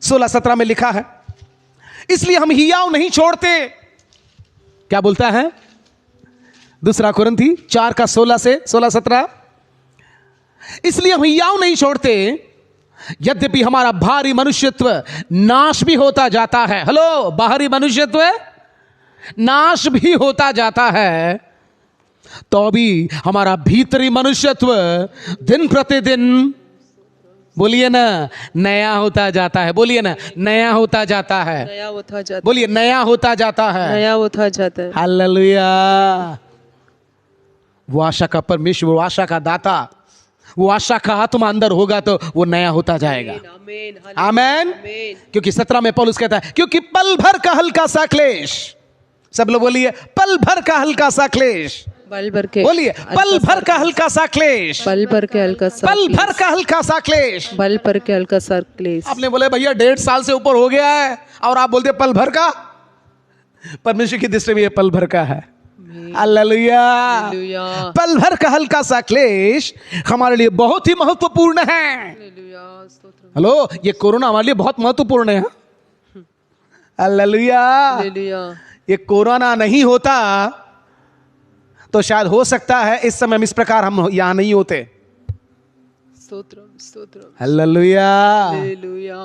S1: 16-17 में लिखा है, इसलिए हम हियाव नहीं छोड़ते। क्या बोलता है? दूसरा कुरिन्थी 4:16-17, इसलिए हम हियाव नहीं छोड़ते, यद्यपि हमारा बाहरी मनुष्यत्व नाश भी होता जाता है। हेलो, बाहरी मनुष्यत्व नाश भी होता जाता है, तो भी हमारा भीतरी मनुष्यत्व दिन प्रतिदिन, बोलिए ना, नया होता जाता है। बोलिए ना, नया होता जाता है।
S2: नया होता जाता है।
S1: बोलिए, नया होता जाता है।
S2: नया होता जाता है।
S1: हालेलुया। वो आशा का परमेश्वर, वो आशा का दाता, वो आशा का आत्मा अंदर होगा तो वो नया होता जाएगा।
S2: आमीन।
S1: आमेन।
S2: आमीन।
S1: क्योंकि 17 में पौलुस कहता है, क्योंकि पल भर का हल्का सा क्लेश, सब लोग बोलिए, पल भर का हल्का सा क्लेश।
S2: पल भर के,
S1: बोलिए, पल भर का हल्का सा क्लेश।
S2: पल भर के हल्का सा,
S1: पल भर का हल्का सा क्लेश।
S2: पल भर के हल्का सा क्लेश।
S1: आपने बोले भैया 1.5 साल से ऊपर हो गया है और आप बोलते पल भर का। परमेश्वर की दृष्टि में ये पल भर का है। हालेलुया।
S2: हालेलुया।
S1: पल भर का हल्का सा क्लेश हमारे लिए बहुत ही महत्वपूर्ण है।
S2: हालेलुया। स्तोत्र।
S1: हेलो, ये कोरोना हमारे लिए बहुत महत्वपूर्ण है। हालेलुया।
S2: हालेलुया।
S1: ये कोरोना नहीं होता तो शायद हो सकता है इस समय इस प्रकार हम यहां नहीं होते।
S2: स्तोत्र। स्तोत्र।
S1: हालेलुया।
S2: हालेलुया।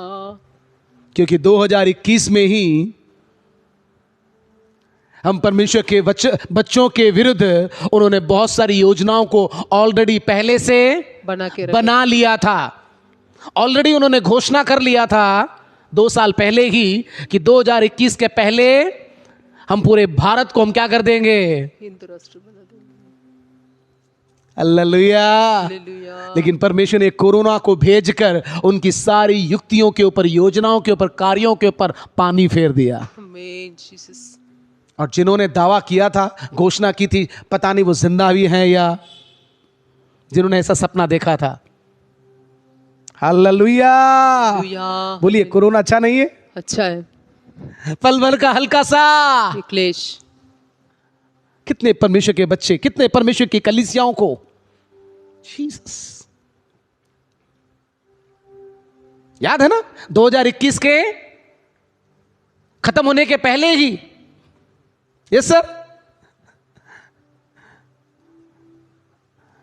S1: क्योंकि 2021 में ही हम परमेश्वर के बच्चों के विरुद्ध उन्होंने बहुत सारी योजनाओं को ऑलरेडी पहले से बना लिया था। ऑलरेडी उन्होंने घोषणा कर लिया था 2 साल पहले ही कि 2021 के पहले हम पूरे भारत को हम क्या कर देंगे?
S2: हिंदू राष्ट्र बना देंगे।
S1: हालेलुया।
S2: हालेलुया।
S1: लेकिन परमेश्वर ने कोरोना को भेजकर उनकी सारी युक्तियों के ऊपर, योजनाओं के ऊपर, कार्यों के ऊपर पानी फेर दिया।
S2: आमीन। जीसस।
S1: और जिन्होंने दावा किया था, घोषणा की थी, पता नहीं वो जिंदा भी हैं या जिन्होंने ऐसा सपना देखा था। हालेलुया।
S2: हालेलुया।
S1: बोलिए, कोरोना अच्छा नहीं है,
S2: अच्छा है।
S1: पल भर का हल्का सा
S2: क्लेश।
S1: कितने परमेश्वर के बच्चे, कितने परमेश्वर की कलीसियाओं को, जीसस, याद है ना 2021 के खत्म होने के पहले ही। Yes sir.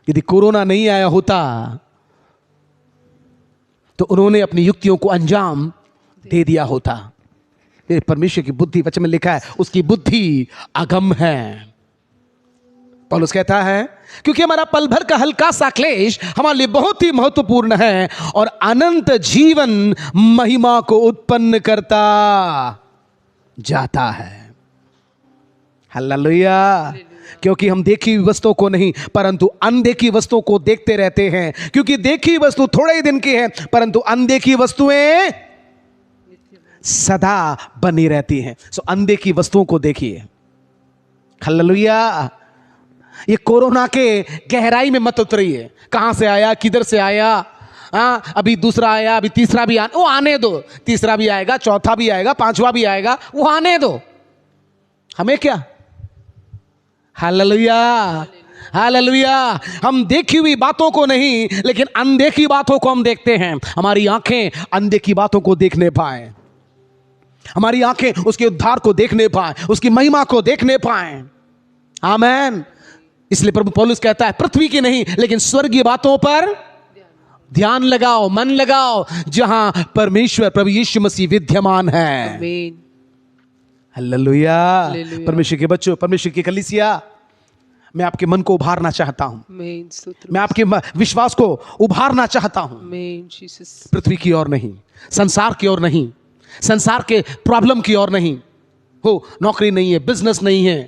S1: यदि कोरोना नहीं आया होता तो उन्होंने अपनी युक्तियों को अंजाम दे दिया होता। मेरे परमेश्वर की बुद्धि, वचन में लिखा है, उसकी बुद्धि अगम है। पौलुस कहता है, क्योंकि हमारा पल भर का हल्का सा क्लेश हमारे लिए बहुत ही महत्वपूर्ण है और अनंत जीवन महिमा को उत्पन्न करता जाता है। हालेलुया। क्योंकि हम देखी हुई वस्तुओं को नहीं परंतु अनदेखी वस्तुओं को देखते रहते हैं, क्योंकि देखी हुई वस्तु थोड़े ही दिन की है परंतु अनदेखी वस्तुएं सदा बनी रहती हैं। सो अनदेखी वस्तुओं को देखिए। हालेलुया। ये कोरोना के गहराई में मत उतरिए, कहां से आया, किधर से आया, अभी दूसरा आया, अभी तीसरा भी वो आने दो, तीसरा भी आएगा, चौथा भी आएगा, पांचवा भी आएगा, वो आने दो, हमें क्या। Hallelujah, hallelujah. हम देखी हुई बातों को नहीं लेकिन अनदेखी बातों को हम देखते हैं। हमारी आंखें अनदेखी बातों को देखने पाए, हमारी आंखें उसके उद्धार को देखने पाए, उसकी महिमा को देखने पाए। आमेन। इसलिए प्रभु पौलुस कहता है पृथ्वी की नहीं लेकिन स्वर्गीय बातों पर ध्यान लगाओ, मन लगाओ, जहां परमेश्वर प्रभु यीशु मसीह विद्यमान है।
S2: आमीन।
S1: हालेलुया।
S2: हालेलुया।
S1: परमेश्वर के बच्चों, परमेश्वर की कलीसिया, मैं आपके मन को उभारना चाहता हूं,
S2: आमीन। स्तोत्र।
S1: मैं आपके विश्वास को उभारना चाहता हूं।
S2: आमीन जीसस।
S1: पृथ्वी की ओर नहीं, संसार की ओर नहीं, संसार के प्रॉब्लम की ओर नहीं। हो नौकरी नहीं है, बिजनेस नहीं है,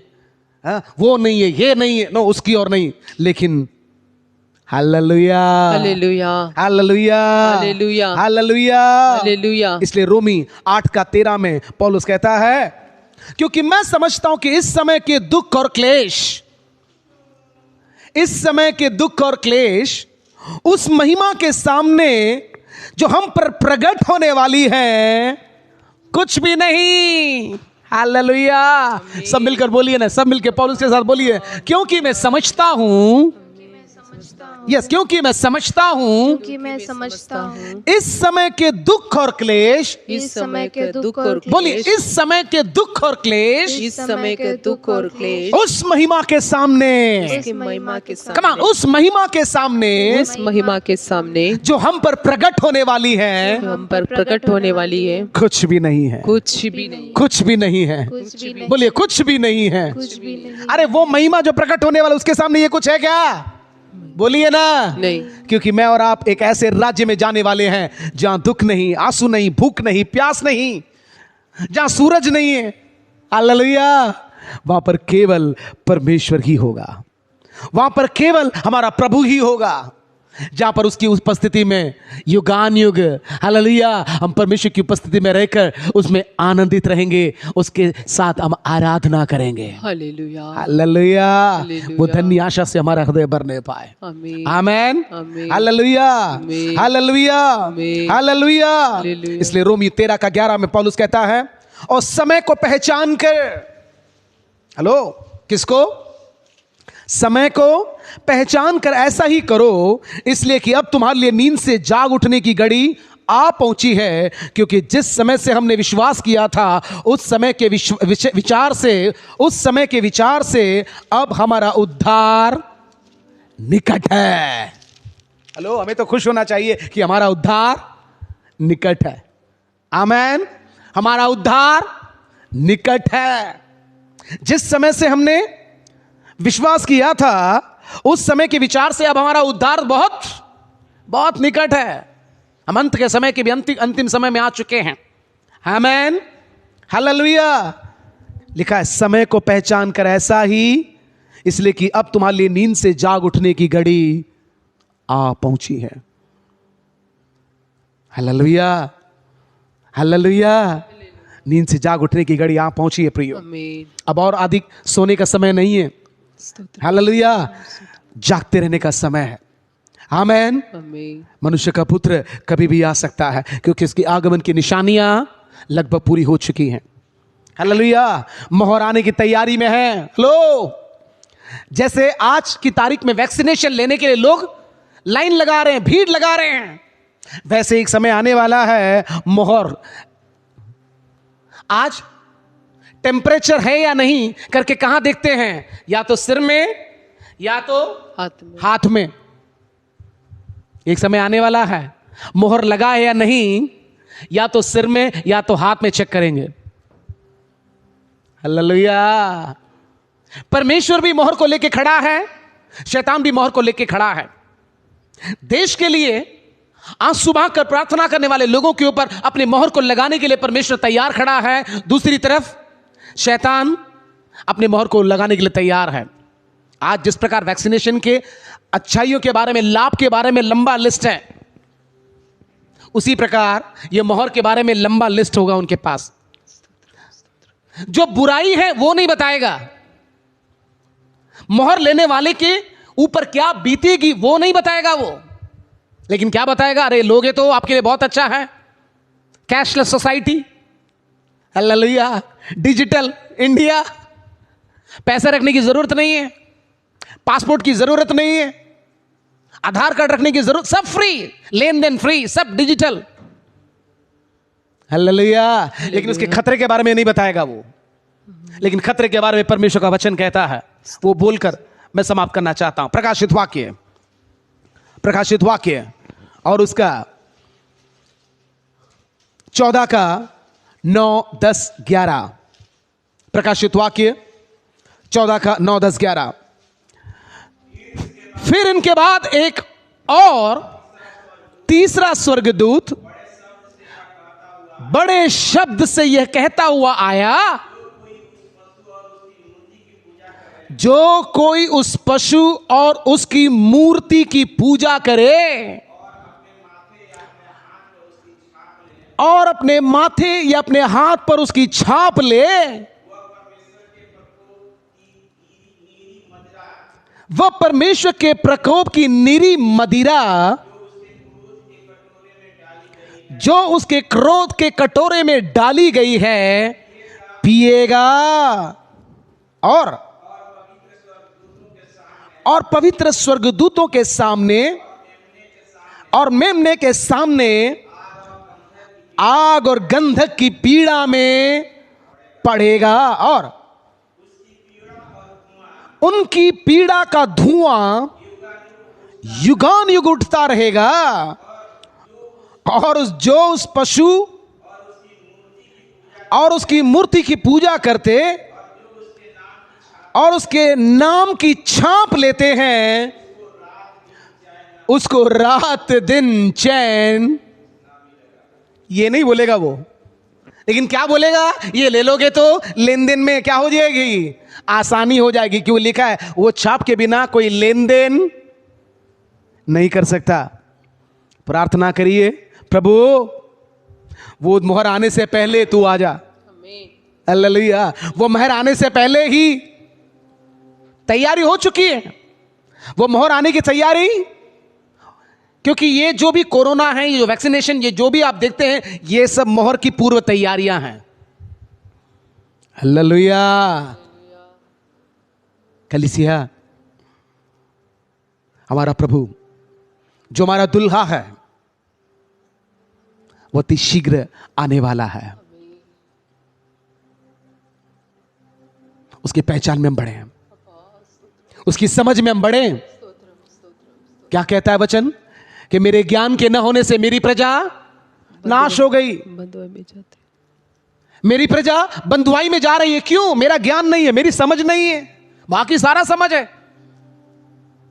S1: वो नहीं है, ये नहीं है, नो उसकी ओर नहीं, लेकिन hallelujah,
S2: hallelujah,
S1: hallelujah,
S2: hallelujah,
S1: hallelujah,
S2: hallelujah.
S1: इसलिए रोमी 8:13 में पौलुस कहता है क्योंकि मैं समझता हूं कि इस समय के दुख और क्लेश, इस समय के दुख और क्लेश उस महिमा के सामने जो हम पर प्रकट होने वाली है कुछ भी नहीं। हालेलुया। सब मिलकर बोलिए ना, सब मिलकर पौलुस के साथ बोलिए, क्योंकि मैं समझता हूं, यस, क्योंकि मैं समझता हूं
S4: कि मैं समझता हूँ
S1: इस समय के दुख और क्लेश,
S2: इस समय के दुख और
S1: बोलिए
S2: क्लेश,
S1: इस समय के दुख और क्लेश
S2: इस समय के दुख और क्लेश
S1: उस महिमा के सामने,
S2: उसकी महिमा के
S1: कमा
S2: सामने,
S1: उस महिमा के सामने
S2: उस महिमा के सामने
S1: जो हम पर प्रकट होने वाली है
S2: हम पर प्रकट होने वाली है
S1: कुछ भी नहीं है,
S2: कुछ भी नहीं,
S1: कुछ भी नहीं है।
S4: कुछ भी नहीं,
S1: बोलिए कुछ भी नहीं है।
S4: कुछ भी नहीं।
S1: अरे वो महिमा जो प्रकट होने वाला उसके सामने ये कुछ है क्या? बोलिए ना।
S2: नहीं।
S1: क्योंकि मैं और आप एक ऐसे राज्य में जाने वाले हैं जहां दुख नहीं, आंसू नहीं, भूख नहीं, प्यास नहीं, जहां सूरज नहीं है। हालेलुया। वहां पर केवल परमेश्वर ही होगा, वहां पर केवल हमारा प्रभु ही होगा, जहां पर उसकी उपस्थिति में युगान युग, हालेलुया, हम परमेश्वर की उपस्थिति में रहकर उसमें आनंदित रहेंगे, उसके साथ हम आराधना करेंगे।
S2: Hallelujah,
S1: hallelujah.
S2: हालेलुया।
S1: वो धन्य आशा से हमारा हृदय भरने पाए।
S2: आमीन,
S1: आमेन।
S2: आमीन,
S1: हालेलुया,
S2: आमीन,
S1: हालेलुया,
S2: आमीन,
S1: हालेलुया।
S2: हालेलुया।
S1: इसलिए रोमी 13:11 में पौलुस कहता है और समय को पहचान कर, हेलो, किसको? समय को पहचान कर ऐसा ही करो, इसलिए कि अब तुम्हारे लिए नींद से जाग उठने की घड़ी आ पहुंची है, क्योंकि जिस समय से हमने विश्वास किया था उस समय के विचार से, उस समय के विचार से अब हमारा उद्धार निकट है। हेलो, हमें तो खुश होना चाहिए कि हमारा उद्धार निकट है। आमेन। हमारा उद्धार निकट है। जिस समय से हमने विश्वास किया था उस समय के विचार से अब हमारा उद्धार बहुत बहुत निकट है। हम अंत के समय के भी अंतिम समय में आ चुके हैं। आमेन। हालेलुया। लिखा है समय को पहचान कर ऐसा ही, इसलिए कि अब तुम्हारे लिए नींद से जाग उठने की घड़ी आ पहुंची है। Hallelujah, hallelujah. नींद से जाग उठने की घड़ी आ पहुंची है प्रियो।
S2: आमीन,
S1: अब और अधिक सोने का समय नहीं है।
S2: स्तोत्र,
S1: हालेलुया। जागते रहने का समय है। आमेन।
S2: आमीन,
S1: मनुष्य का पुत्र कभी भी आ सकता है, क्योंकि इसकी आगमन की निशानियां लगभग पूरी हो चुकी हैं। हालेलुया। मोहर आने की तैयारी में है। हेलो, जैसे आज की तारीख में वैक्सीनेशन लेने के लिए लोग लाइन लगा रहे हैं, भीड़ लगा रहे हैं, वैसे एक समय आने वाला है मोहर। आज टेम्परेचर है या नहीं करके कहां देखते हैं? या तो सिर में या तो हाथ में। एक समय आने वाला है, मोहर लगा है या नहीं, या तो सिर में या तो हाथ में चेक करेंगे। हालेलुया। परमेश्वर भी मोहर को लेके खड़ा है, शैतान भी मोहर को लेके खड़ा है। देश के लिए आंसू बहाकर प्रार्थना करने वाले लोगों के ऊपर अपने मोहर को लगाने के लिए परमेश्वर तैयार खड़ा है। दूसरी तरफ शैतान अपने मोहर को लगाने के लिए तैयार है। आज जिस प्रकार वैक्सीनेशन के अच्छाइयों के बारे में, लाभ के बारे में लंबा लिस्ट है, उसी प्रकार ये मोहर के बारे में लंबा लिस्ट होगा उनके पास। जो बुराई है वो नहीं बताएगा, मोहर लेने वाले के ऊपर क्या बीतेगी वो नहीं बताएगा वो, लेकिन क्या बताएगा, अरे लोगे तो आपके लिए बहुत अच्छा है, cashless society, hallelujah, digital India, पैसा रखने की जरूरत नहीं है, पासपोर्ट की जरूरत नहीं है, आधार कार्ड रखने की जरूरत, सब फ्री, लेन देन फ्री, सब डिजिटल, हालेलुया। लेकिन उसके खतरे के बारे में नहीं बताएगा वो, लेकिन खतरे के बारे में परमेश्वर का वचन कहता है। वो बोलकर मैं समाप्त करना चाहता हूं। प्रकाशित वाक्य और उसका 14 का 9, 10, 11। प्रकाशित वाक्य 14 का 9, 10, 11। फिर इनके बाद एक और तीसरा स्वर्गदूत बड़े शब्द से यह कहता हुआ आया, जो कोई उस पशु और उसकी मूर्ति की पूजा करे और अपने माथे या अपने हाथ पर उसकी छाप ले, वह परमेश्वर के प्रकोप की निरी मदिरा जो उसके क्रोध के कटोरे में डाली गई है पिएगा, और पवित्र स्वर्गदूतों के सामने और मेमने के सामने आग और गंधक की पीड़ा में पड़ेगा, और उनकी पीड़ा का धुआं युगान युग उठता रहेगा, और उस पशु और उसकी मूर्ति की पूजा करते और उसके नाम की छाप लेते हैं, उसको रात दिन चैन, ये नहीं बोलेगा वो, लेकिन क्या बोलेगा, ये ले लोगे तो लेन देन में क्या हो जाएगी, आसानी हो जाएगी। क्यों लिखा है, वो छाप के बिना कोई लेन देन नहीं कर सकता। प्रार्थना करिए, प्रभु वो मोहर आने से पहले तू आ जा, हालेलुया। वो मोहर आने से पहले ही तैयारी हो चुकी है, वो मोहर आने की तैयारी, क्योंकि ये जो भी कोरोना है, ये जो वैक्सीनेशन, ये जो भी आप देखते हैं, ये सब मोहर की पूर्व तैयारियां हैं, हालेलुया। कलीसिया, हमारा प्रभु जो हमारा दुल्हा है वो अति शीघ्र आने वाला है। उसकी पहचान में हम बढ़े, उसकी समझ में हम बढ़े। क्या कहता है वचन, कि मेरे ज्ञान के न होने से मेरी प्रजा नाश हो गई, मेरी प्रजा बंधुआई में जा रही है। क्यों? मेरा ज्ञान नहीं है, मेरी समझ नहीं है, बाकी सारा समझ है।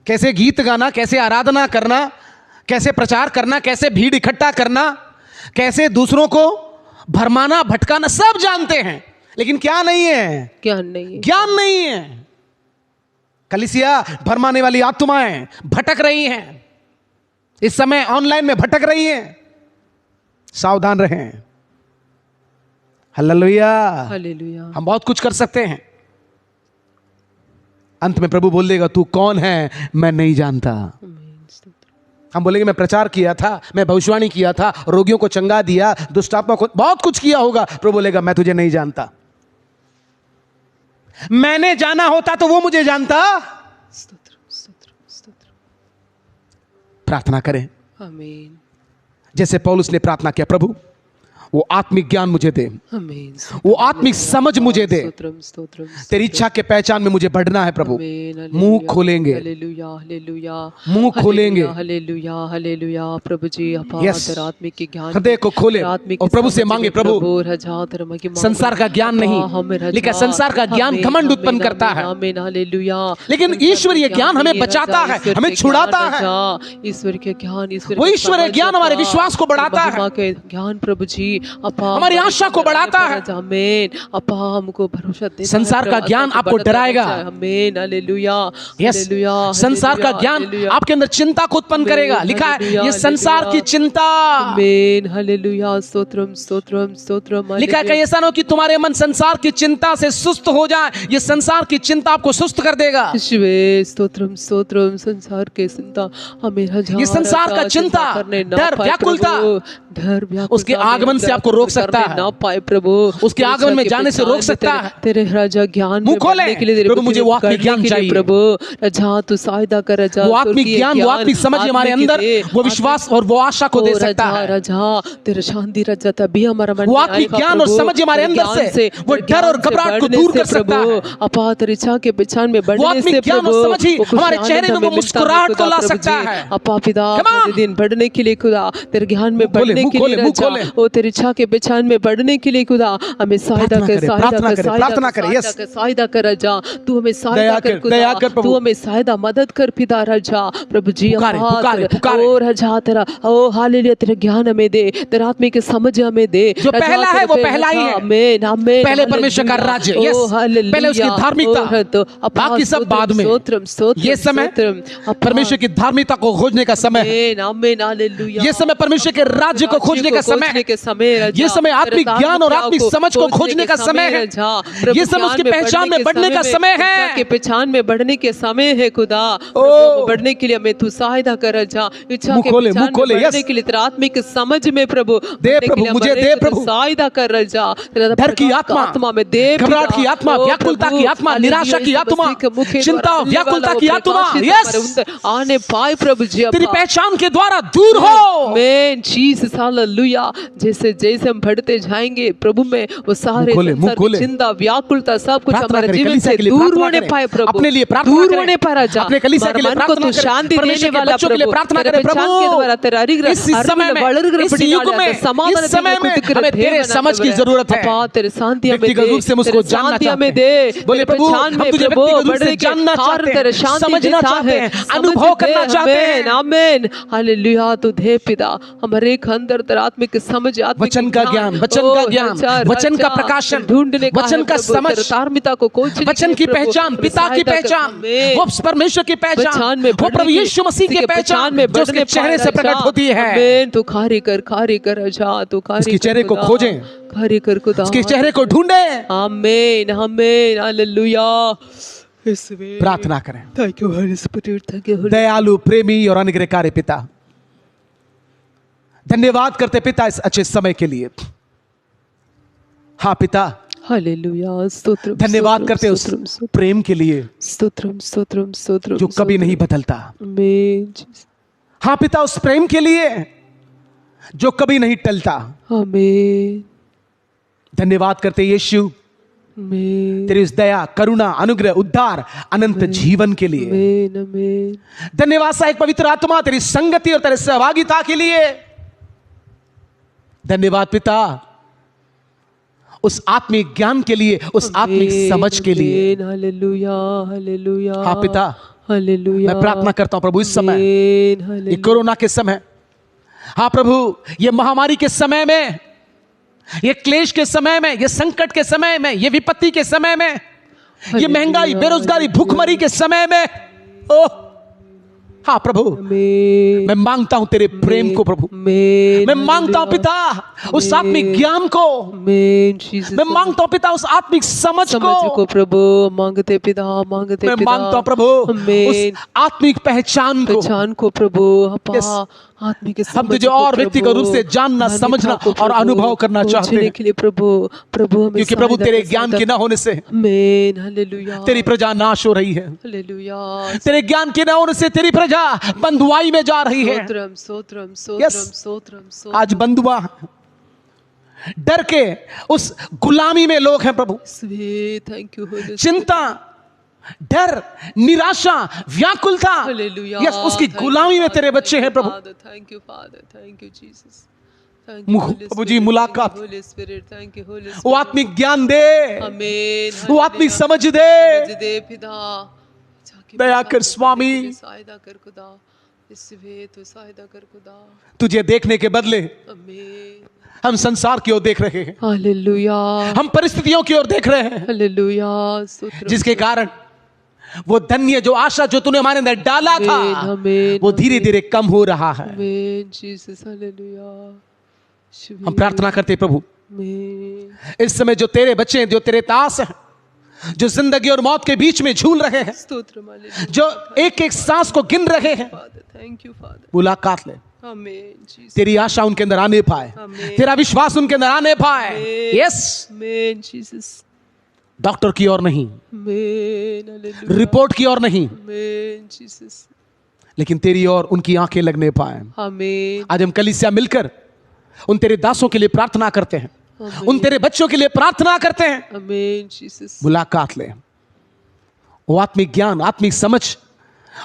S1: कैसे गीत गाना, कैसे आराधना करना, कैसे प्रचार करना, कैसे भीड़ इकट्ठा करना, कैसे दूसरों को भरमाना भटकाना, सब जानते हैं, लेकिन क्या नहीं है,
S2: ज्ञान नहीं है,
S1: ज्ञान नहीं है। कलीसिया, भरमाने वाली आत्माएं भटक रही हैं, इस समय ऑनलाइन में भटक रही हैं, सावधान रहें। Hallelujah,
S2: hallelujah.
S1: हम बहुत कुछ कर सकते हैं, अंत में प्रभु बोल देगा, तू कौन है, मैं नहीं जानता। हम बोलेंगे, मैं प्रचार किया था, मैं भविष्यवाणी किया था, रोगियों को चंगा दिया, दुष्ट आत्मा को, बहुत कुछ किया होगा। प्रभु बोलेगा, मैं तुझे नहीं जानता। मैंने जाना होता तो वो मुझे जानता।
S2: स्तोत्र, स्तोत्र, स्तोत्र।
S1: प्रार्थना करें,
S2: आमीन,
S1: जैसे पौलुस ने प्रार्थना किया, प्रभु वो आत्मिक ज्ञान मुझे दे,
S2: आमीन,
S1: वो आत्मिक समझ मुझे दे।
S2: स्तोत्रम, स्तोत्रम,
S1: तेरी इच्छा के पहचान में मुझे बढ़ना है प्रभु।
S2: आमीन,
S1: मुंह खोलेंगे,
S2: हालेलुया, हालेलुया,
S1: मुंह खोलेंगे,
S2: हालेलुया, हालेलुया। प्रभु जी,
S1: Yes.
S2: अपार आत्मिक के ज्ञान,
S1: हृदय को खोले
S2: आत्मिक
S1: और प्रभु से मांगे, प्रभु संसार का ज्ञान नहीं, लेकिन संसार का ज्ञान घमंड उत्पन्न करता है,
S2: आमीन, हालेलुया।
S1: लेकिन ईश्वरीय ज्ञान हमें बचाता है, हमें छुड़ाता है।
S2: ईश्वर के ज्ञान,
S1: वो ईश्वरीय ज्ञान हमारे विश्वास को बढ़ाता है।
S2: के ज्ञान प्रभु जी, अपा
S3: हमारी आशा को बढ़ाता है।
S2: आमीन। अपा हमको भरोसा दे,
S3: संसार का ज्ञान आपको डराएगा।
S2: आमीन हालेलुया
S3: यस,
S2: हालेलुया।
S3: संसार का ज्ञान आपके अंदर चिंता को उत्पन्न करेगा। लिखा है ये संसार की चिंता।
S2: आमीन हालेलुया। स्तोत्रम स्तोत्रम स्तोत्रम।
S3: लिखा है कहीं ऐसा ना हो कि तुम्हारे मन संसार की चिंता से सुस्त हो जाए। ये संसार की चिंता आपको सुस्त कर देगा।
S2: यीशुवे स्तोत्रम स्तोत्रम। संसार के चिंता हमें
S3: ये संसार का चिंता, डर, व्याकुलता,
S2: डर व्याकुलता
S3: उसके आगमन से आपको रोक सकता है।
S2: ना पाए प्रभु,
S3: उसके आगमन में जाने से रोक सकता है।
S2: तेरे राजा ज्ञान
S3: मुंह खोले, प्रभु मुझे वो आत्मिक ज्ञान चाहिए।
S2: प्रभु राजा तू सहायता कर राजा।
S3: वो आत्मिक ज्ञान, वो आत्मिक समझ हमारे अंदर वो विश्वास और वो आशा को दे सकता है।
S2: राजा तेरा शांति राजा तभी हमारा मन
S3: वो आत्मिक ज्ञान और समझ हमारे अंदर से वो डर और घबराहट को दूर कर सकता है।
S2: अपा तेरी इच्छा के पहचान में बढ़ने से
S3: आत्मिक ज्ञान और समझ ही हमारे चेहरे में वो मुस्कुराहट को ला सकता है।
S2: अपा पिता दिन बढ़ने के लिए खुदा, तेरे ज्ञान में बढ़ने के लिए राजा, ओ तेरी इच्छा के पहचान में बढ़ने के लिए खुदा हमें सहायता कर,
S3: प्रार्थना करें।
S2: सहायता कर राजा, तू हमें सहायता कर खुदा, तू हमें सहायता मदद कर पिता राजा। प्रभु जी ओ राजा तेरा ओ हालेलुया तेरा ज्ञान हमें दे, तेरा आत्मिक समझ हमें दे।
S3: जो पहला है वो पहला ही है।
S2: आमीन आमीन।
S3: पहले परमेश्वर का राज्य, यस, पहले उसकी धार्मिकता, बाकी सब बाद में। ये समय परमेश्वर की धार्मिकता को खोजने का समय है।
S2: Amen hallelujah.
S3: ये समय परमेश्वर के राज्य को खोजने का समय है। ये समय आत्मिक ज्ञान और आत्मिक समझ को खोजने का समय है। ये समय उसकी पहचान में बढ़ने का समय है।
S2: के पहचान में बढ़ने के समय है खुदा। बढ़ने के लिए हमें तू सहायता कर जा। इच्छा के पहचान में बढ़ने के लिए तेरा आत्मिक समझ में प्रभु
S3: दे, प्रभु मुझे दे, प्रभु
S2: सहायता कर जा।
S3: डर की आत्मा
S2: में दे,
S3: घबराहट की आत्मा, व्याकुलता की आत्मा, निराशा की आत्मा, चिंता व्याकुलता की आत्मा, यस,
S2: आने पाए प्रभु जी
S3: तेरी पहचान के द्वारा दूर हो।
S2: आमीन जीसस हालेलुया। जैसे जैसे हम बढ़ते जाएंगे प्रभु में वो सारे चिंता व्याकुलता सब कुछ हमारे जीवन से दूर होने पाए प्रभु।
S3: अपने लिए प्रार्थना
S2: दूर होने पाए राजा।
S3: अपने कलीसिया के लिए
S2: मन को तू शांति देने वाला
S3: बच्चों के लिए प्रार्थना करें प्रभु।
S2: के द्वारा तेरा
S3: इस समय में, इस युग में, इस समय में हमें तेरे समझ की जरूरत है।
S2: तेरे शांति हमें
S3: व्यक्तिगत रूप से मुझको जानना चाहते हैं। बोले प्रभु हम तुझे व्यक्तिगत रूप से जानना चाहते हैं, समझना चाहते हैं, अनुभव करना चाहते हैं।
S2: आमीन हालेलुया। तू दे पिता हमारे अंदर तेरा आत्मिक समझ,
S3: वचन का ज्ञान, वचन का ज्ञान, वचन का प्रकाशन,
S2: ढूंढने
S3: वचन का समझ,
S2: धार्मिकता को खोजने,
S3: वचन की पहचान, पिता की पहचान, वो परमेश्वर की पहचान, वो प्रभु यीशु मसीह की पहचान में जो उसके चेहरे से प्रकट होती है।
S2: आमीन। तू कार्य कर जा, तू कार्य
S3: उसके चेहरे को खोजें,
S2: कार्य कर खुदा,
S3: उसके चेहरे को ढूंढें।
S2: आमीन आमीन हालेलुया।
S3: प्रार्थना करें।
S2: Thank you Holi spirit, thank you
S3: दयालु, प्रेमी और अनुग्रहकारी पिता, धन्यवाद करते पिता इस अच्छे समय के लिए। हाँ पिता
S2: हालेलुया। स्तोत्र
S3: धन्यवाद करते उस प्रेम के लिए
S2: स्तोत्रम स्तोत्रम स्तोत्रम
S3: जो कभी नहीं बदलता।
S2: आमीन।
S3: हाँ पिता उस प्रेम के लिए जो कभी नहीं टलता।
S2: आमीन।
S3: धन्यवाद करते यीशु
S2: आमीन।
S3: तेरी उस दया, करुणा, अनुग्रह, उद्धार, अनंत जीवन के लिए।
S2: आमीन आमीन।
S3: धन्यवाद सहायक पवित्र आत्मा तेरी संगति और तेरे सहभागिता के लिए। धन्यवाद पिता उस आत्मिक ज्ञान के लिए, उस आत्मिक समझ के लिए।
S2: Hallelujah hallelujah.
S3: हाँ पिता
S2: हालेलुया।
S3: मैं प्रार्थना करता हूं प्रभु इस समय, ये कोरोना के समय, हाँ प्रभु ये महामारी के समय में, ये क्लेश के समय में, ये संकट के समय में, ये विपत्ति के समय में, ये महंगाई, बेरोजगारी, भूखमरी के समय में, ओह हाँ प्रभु मैं मांगता हूं तेरे प्रेम को प्रभु। मैं मांगता हूं पिता उस आत्मिक ज्ञान को। मैं मांगता हूं पिता उस आत्मिक समझ को
S2: प्रभु। मांगते पिता, मांगते
S3: मैं मांगता हूं प्रभु उस आत्मिक पहचान को प्रभु।
S2: आत्मिक
S3: हम तुझे और व्यक्तिगत रूप से जानना, समझना और अनुभव करना चाहते हैं
S2: के लिए प्रभु। प्रभु
S3: क्योंकि प्रभु तेरे ज्ञान के न होने से तेरी प्रजा नाश हो रही है। तेरे ज्ञान के न होने से तेरी प्रजा बंधुआई में जा रही है। आज बंधुआ डर के उस गुलामी में लोग हैं प्रभु।
S2: Thank you.
S3: चिंता, डर, निराशा, व्याकुलता, यस उसकी गुलामी में तेरे बच्चे हैं प्रभु।
S2: Thank you father, thank you Jesus.
S3: प्रभु जी मुलाकात, वो आत्मिक ज्ञान दे, वो आत्मिक समझ दे पिता। दया कर स्वामी,
S2: सहायता कर खुदा, इससे तो सहायता कर खुदा।
S3: तुझे देखने के बदले हम संसार की ओर देख रहे हैं,
S2: हालेलुया,
S3: हम परिस्थितियों की ओर देख रहे हैं,
S2: हालेलुया, स्तोत्र,
S3: जिसके कारण वो धन्य जो आशा जो तूने हमारे अंदर डाला था
S2: आमीन,
S3: वो धीरे धीरे कम हो रहा है।
S2: आमीन, जीसस, हालेलुया,
S3: हम प्रार्थना करते हैं प्रभु,
S2: आमीन,
S3: इस समय जो तेरे बच्चे हैं, जो तेरे दास हैं, जो जिंदगी और मौत के बीच में झूल रहे हैं,
S2: स्तोत्र, हालेलुया,
S3: जो एक एक सांस को गिन रहे हैं,
S2: फादर, थैंक यू फादर,
S3: मुलाकात ले,
S2: आमीन, जीसस,
S3: तेरी आशा उनके अंदर आने पाए,
S2: आमीन,
S3: तेरा विश्वास उनके अंदर आने पाए। यस,
S2: आमीन, जीसस,
S3: डॉक्टर की ओर नहीं,
S2: आमीन, हालेलुया,
S3: रिपोर्ट की ओर नहीं,
S2: आमीन, जीसस,
S3: लेकिन तेरी ओर उनकी आंखें लगने पाए।
S2: आमीन,
S3: आज हम कलीसिया मिलकर उन तेरे दासों के लिए प्रार्थना करते हैं, उन तेरे बच्चों के लिए प्रार्थना करते हैं।
S2: आमीन, जीसस,
S3: मुलाकात ले, वो आत्मिक ज्ञान, आत्मिक समझ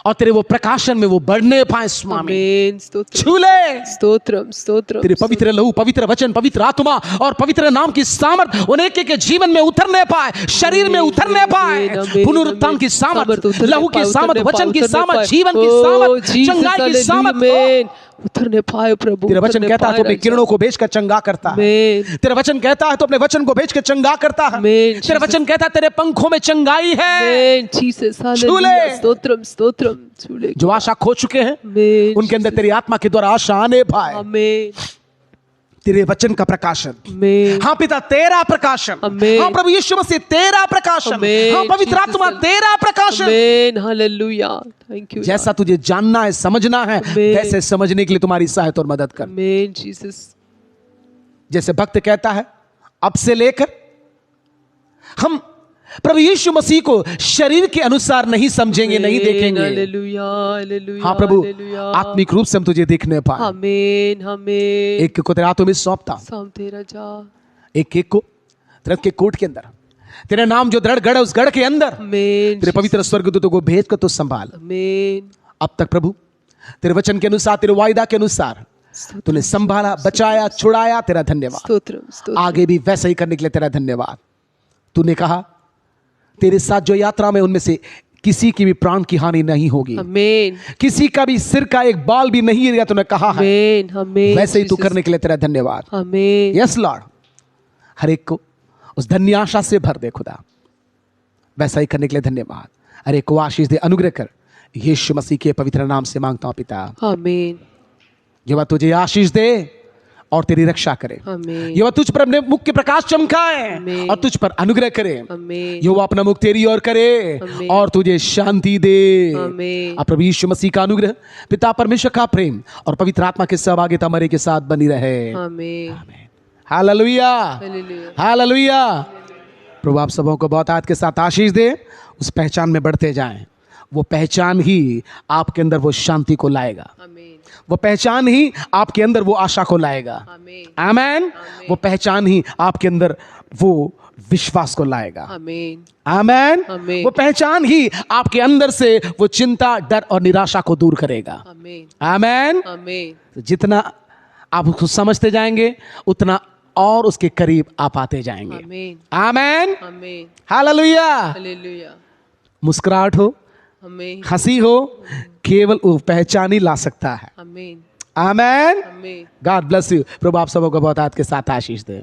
S3: और तेरे वो प्रकाशन में वो बढ़ने पाए स्वामी।
S2: आमीन, स्तोत्र,
S3: छू ले
S2: स्तोत्रम, स्तोत्रम,
S3: तेरे पवित्र लहू, पवित्र वचन, पवित्र आत्मा और पवित्र नाम की सामर्थ उन एक के जीवन में उतरने पाए, शरीर में उतरने पाए। पुनरुत्थान की सामर्थ, लहू की सामर्थ, वचन की सामर्थ, जीवन की सामर्थ, चंगाई की सामर्थ
S2: उतरने पाए प्रभु।
S3: तेरा वचन कहता है तो अपने किरणों को भेजकर चंगा करता है। तेरा वचन कहता है तो अपने वचन को भेजकर चंगा करता है। तेरा वचन कहता है तेरे पंखों में चंगाई है।
S2: स्तोत्रम, स्तोत्रम,
S3: जो आशा खो चुके हैं उनके अंदर तेरी आत्मा के द्वारा आशा आने पाए। तेरे वचन का प्रकाशन, हाँ पिता तेरा प्रकाशन, हाँ प्रभु यीशु मसीह तेरा प्रकाशन, हाँ पवित्र आत्मा तेरा प्रकाशन।
S2: Hallelujah, thank you.
S3: जैसा तुझे जानना है, समझना है, वैसे समझने के लिए तुम्हारी सहायता और मदद कर।
S2: आमीन, जीसस।
S3: जैसे भक्त कहता है अब से लेकर हम प्रभु यीशु मसीह को शरीर के अनुसार नहीं समझेंगे, नहीं देखेंगे।
S2: हालेलुया, हालेलुया,
S3: हाँ प्रभु,
S2: हालेलुया।
S3: आत्मिक रूप से हम तुझे देखने पाए।
S2: आमीन, आमीन।
S3: एक को तेरे हाथों में सौंपता,
S2: सौंपते राजा।
S3: एक एक को तेरे के कोट के अंदर, तेरे नाम जो दृढ़ गढ़ है उस गढ़ के अंदर
S2: आमीन,
S3: तेरे पवित्र स्वर्गदूतों को भेज कर तो संभाल।
S2: आमीन।
S3: अब तक प्रभु तेरे वचन के अनुसार, तेरे वायदा के अनुसार तूने संभाला, बचाया, छुड़ाया, तेरा धन्यवाद।
S2: स्तोत्रम, स्तोत्रम।
S3: आगे भी वैसा ही करने के लिए तेरा धन्यवाद। तूने कहा तेरे साथ जो यात्रा में उनमें से किसी की भी प्राण की हानि नहीं होगी,
S2: आमीन,
S3: किसी का भी सिर का एक बाल भी नहीं गिरेगा, तूने कहा है।
S2: आमीन, आमीन।
S3: वैसे ही तू करने के लिए तेरा धन्यवाद।
S2: आमीन।
S3: यस लॉर्ड, हर एक को उस धन्य आशा से भर दे खुदा, वैसा ही करने के लिए धन्यवाद। हर एक को आशीष दे, अनुग्रह कर, यीशु मसीह के पवित्र नाम से मांगता हूं पिता,
S2: आमीन।
S3: ये बात तुझे आशीष दे और तेरी रक्षा करे।
S2: आमीन।
S3: ये तुझ पर अपने मुख के प्रकाश चमकाए
S2: आमीन।
S3: और तुझ पर अनुग्रह करे।
S2: आमीन।
S3: ये वो अपना मुख तेरी ओर करे
S2: आमीन।
S3: और तुझे शांति दे।
S2: आमीन।
S3: अब प्रभु यीशु मसीह का अनुग्रह, पिता परमेश्वर का प्रेम और पवित्र आत्मा की सहभागिता हमारे के साथ बनी रहे।
S2: आमीन।
S3: Hallelujah,
S2: hallelujah.
S3: हालेलुया। प्रभु आप सबों को बहुत आयत के साथ आशीष दे, उस पहचान में बढ़ते जाएं। वो पहचान ही आपके अंदर वो शांति को लाएगा।
S2: आमीन।
S3: वो पहचान ही आपके अंदर वो आशा को लाएगा।
S2: आमीन।
S3: आमेन। वो पहचान ही आपके अंदर वो विश्वास को लाएगा।
S2: आमीन।
S3: आमेन।
S2: आमीन।
S3: वो पहचान ही आपके अंदर से वो चिंता, डर और निराशा को दूर करेगा।
S2: आमीन।
S3: आमेन।
S2: आमीन।
S3: तो जितना आप उसको समझते जाएंगे उतना और उसके करीब आप आते जाएंगे।
S2: आमीन।
S3: आमेन।
S2: आमीन।
S3: हालेलुया।
S2: हालेलुया।
S3: मुस्कुराहट हो,
S2: आमीन।
S3: हंसी हो, केवल वो पहचान ही ला सकता है।
S2: आमीन।
S3: आमेन।
S2: आमीन।
S3: God bless you. प्रभु आप सबों को बहुत आज के साथ आशीष दे।